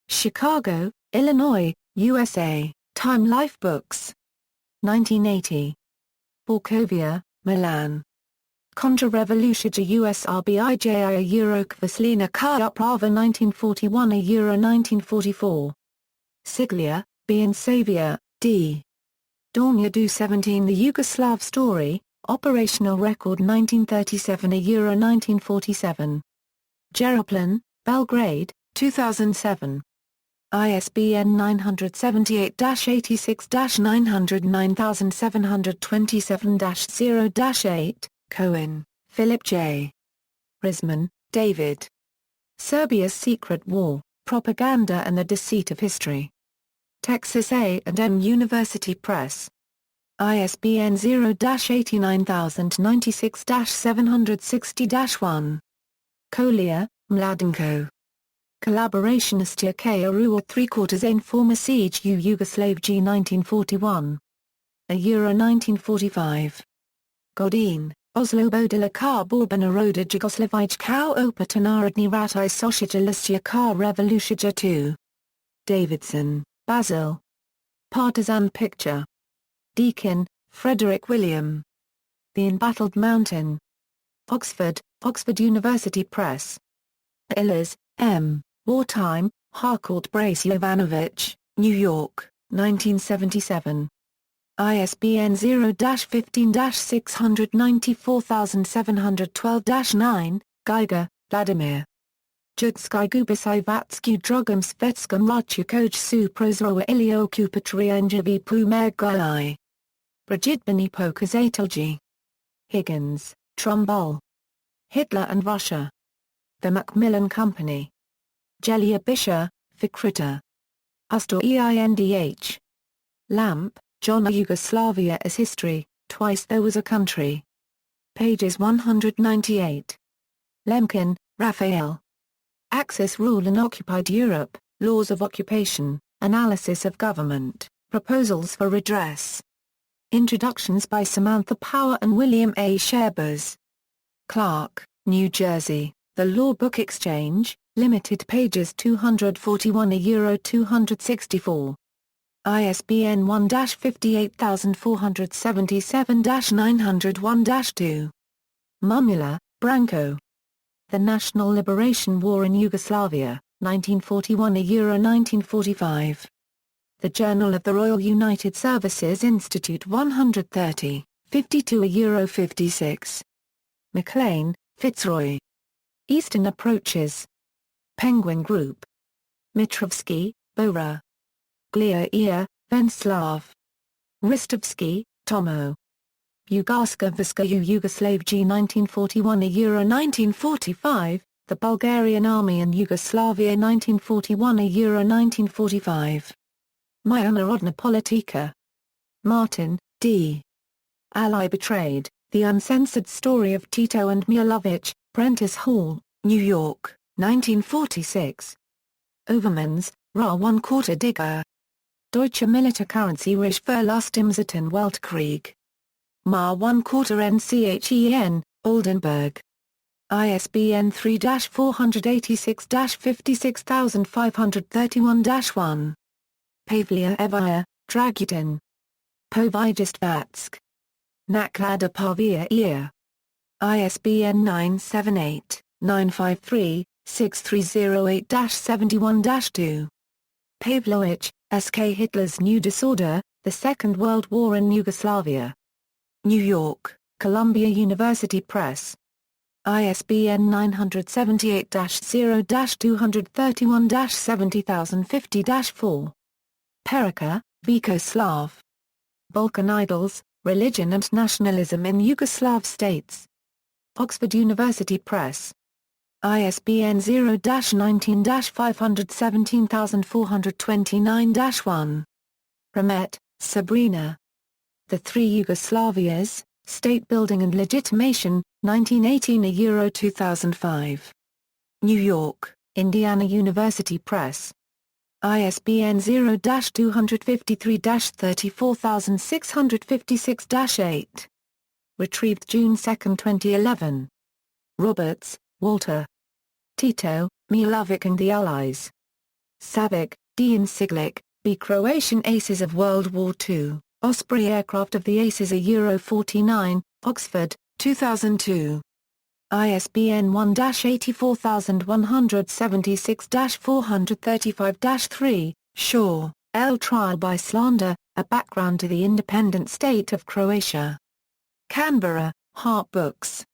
Chicago, Illinois, USA, Time Life Books. 1980. Borkovia, Milan. Kontra-revolucija USRBIJI Eurokvaslina Kaya Prava 1941 1944. Siglia, B. and Xavier, D. Dornia do 17 The Yugoslav Story, Operational Record 1937 1947. Jeroplan, Belgrade, 2007. ISBN 978-86-909727-0-8, Cohen, Philip J. Risman, David. Serbia's Secret War, Propaganda and the Deceit of History. Texas A&M University Press. ISBN 0-89096-760-1. Kolya, Mladenko. Collaborationistia K. 3/4 ein former siege u Yugoslavia 1941. €1945. Godin, Oslo Bodila Kar Borbana Roda Jugoslavij Kao Opatanaradni Ratai Socialistia Kar Revolucija 2. Davidson, Basil. Partisan Picture. Deakin, Frederick William. The Embattled Mountain. Oxford, Oxford University Press. Illers, M., Wartime, Harcourt Brace Jovanovic, New York, 1977. ISBN 0-15-694712-9, Geiger, Vladimir. Judsky Gubisai Vatsky Drugam Svetskum Rachukoj Suprozroa Ilio Kupatria Njavi Pumergai. Brajidbani Pokazatelji. Higgins, Trumbull. Hitler and Russia. The Macmillan Company. Gelia Bisher, Fikrita. Ustor Eindh. Lamp, John. A Yugoslavia as History, Twice There Was a Country. Pages 198. Lemkin, Raphael. Axis Rule in Occupied Europe, Laws of Occupation, Analysis of Government, Proposals for Redress. Introductions by Samantha Power and William A. Sherbers. Clark, New Jersey, The Law Book Exchange, Limited pages 241 €264. ISBN 1-58477-901-2. Mumula, Branko. The National Liberation War in Yugoslavia, 1941 1945. The Journal of the Royal United Services Institute 130, 52 €56. McLean, Fitzroy. Eastern Approaches. Penguin Group. Mitrovsky, Bora. Glier, Venslav. Ristovsky, Tomo. Yugoslaviska u Yugoslavia 1941 1945, The Bulgarian Army in Yugoslavia 1941 1945. Moja Narodna Politika. Martin, D. Ally Betrayed, The Uncensored Story of Tito and Milovic, Prentice Hall, New York, 1946. Overmans, Rawan Kortedigo. Deutsche Militärcurrency Risch für Lust im Zweiten Weltkrieg. Ma 1/4 NCHEN, Oldenburg. ISBN 3-486-56531-1. Pavlia Evaya, Dragutin. Povijest Vatsk. Naklada Pavia Ear. ISBN 978-953-6308-71-2. Pavlovich, S.K. Hitler's New Disorder, The Second World War in Yugoslavia. New York, Columbia University Press. ISBN 978-0-231-70050-4. Perica, Vikoslav. Balkan Idols, Religion and Nationalism in Yugoslav States. Oxford University Press. ISBN 0-19-517429-1. Ramet, Sabrina. The Three Yugoslavias, State Building and Legitimation, 1918 2005. New York, Indiana University Press. ISBN 0-253-34656-8. Retrieved June 2, 2011. Roberts, Walter. Tito, Milovic and the Allies. Savic, Dean Siglic, B. Croatian Aces of World War II, Osprey Aircraft of the Aces a 49, Oxford, 2002. ISBN 1-84176-435-3, Shaw, L. Trial by Slander, A Background to the Independent State of Croatia. Canberra, Hart Books.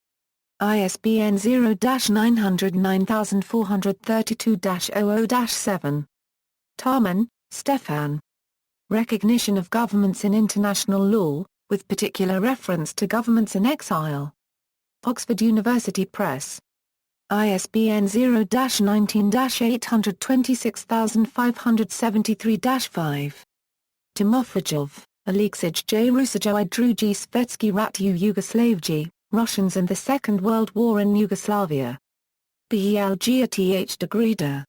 ISBN 0-909432-00-7. Tarman, Stefan. Recognition of Governments in International Law, with particular reference to governments in exile. Oxford University Press. ISBN 0-19-826573-5. Timofejov, Alexej J. Rusajoi Drugi Svetsky Ratu Yugoslavji, Russians and the Second World War in Yugoslavia. Belgia Th. de Greda.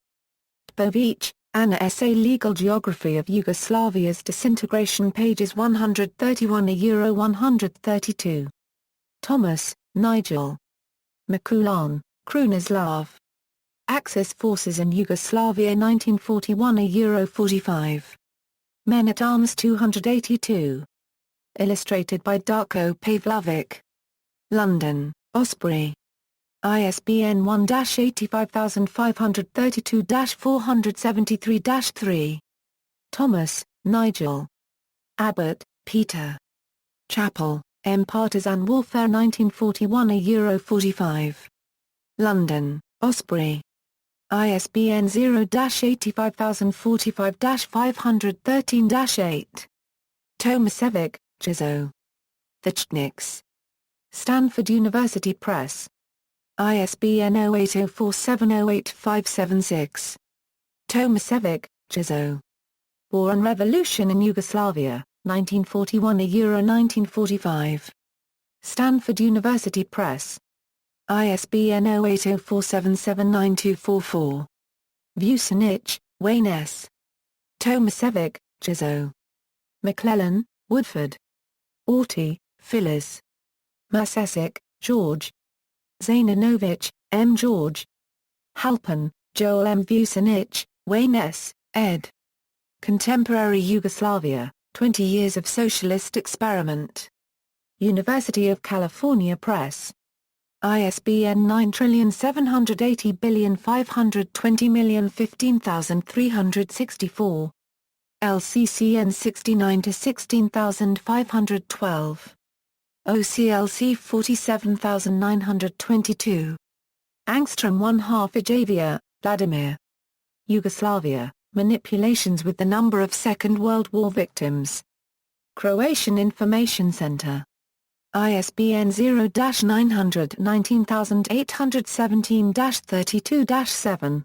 Tbovic, Anna Essay Legal Geography of Yugoslavia's Disintegration pages 131 a 132. Thomas, Nigel. Mikulon, Krunoslav. Axis Forces in Yugoslavia 1941 a 45. Men-at-Arms 282. Illustrated by Darko Pavlovic. London, Osprey. ISBN 1-85532-473-3. Thomas, Nigel. Abbott, Peter. Chappell, M. Partisan Warfare 1941 a 45. London, Osprey. ISBN 0-85045-513-8. Tomasevic, Jizo. The Chetniks. Stanford University Press. ISBN 0804708576. Tomasevic, Jizo. War and Revolution in Yugoslavia, 1941 a 1945. Stanford University Press. ISBN 0804779244. Vucinic, Wayne S. Tomasevic, Jizo. McClellan, Woodford. Auty, Phyllis. Masesic, George. Zaninovic, M. George. Halpin, Joel M. Vucinic, Wayne S., ed. Contemporary Yugoslavia, 20 Years of Socialist Experiment. University of California Press. ISBN 9780520015364. LCCN 69-16512. OCLC 47922. Angstrom 1/2 Ijavia, Vladimir. Yugoslavia, Manipulations with the Number of Second World War Victims. Croatian Information Center. ISBN 0-900 19817-32-7.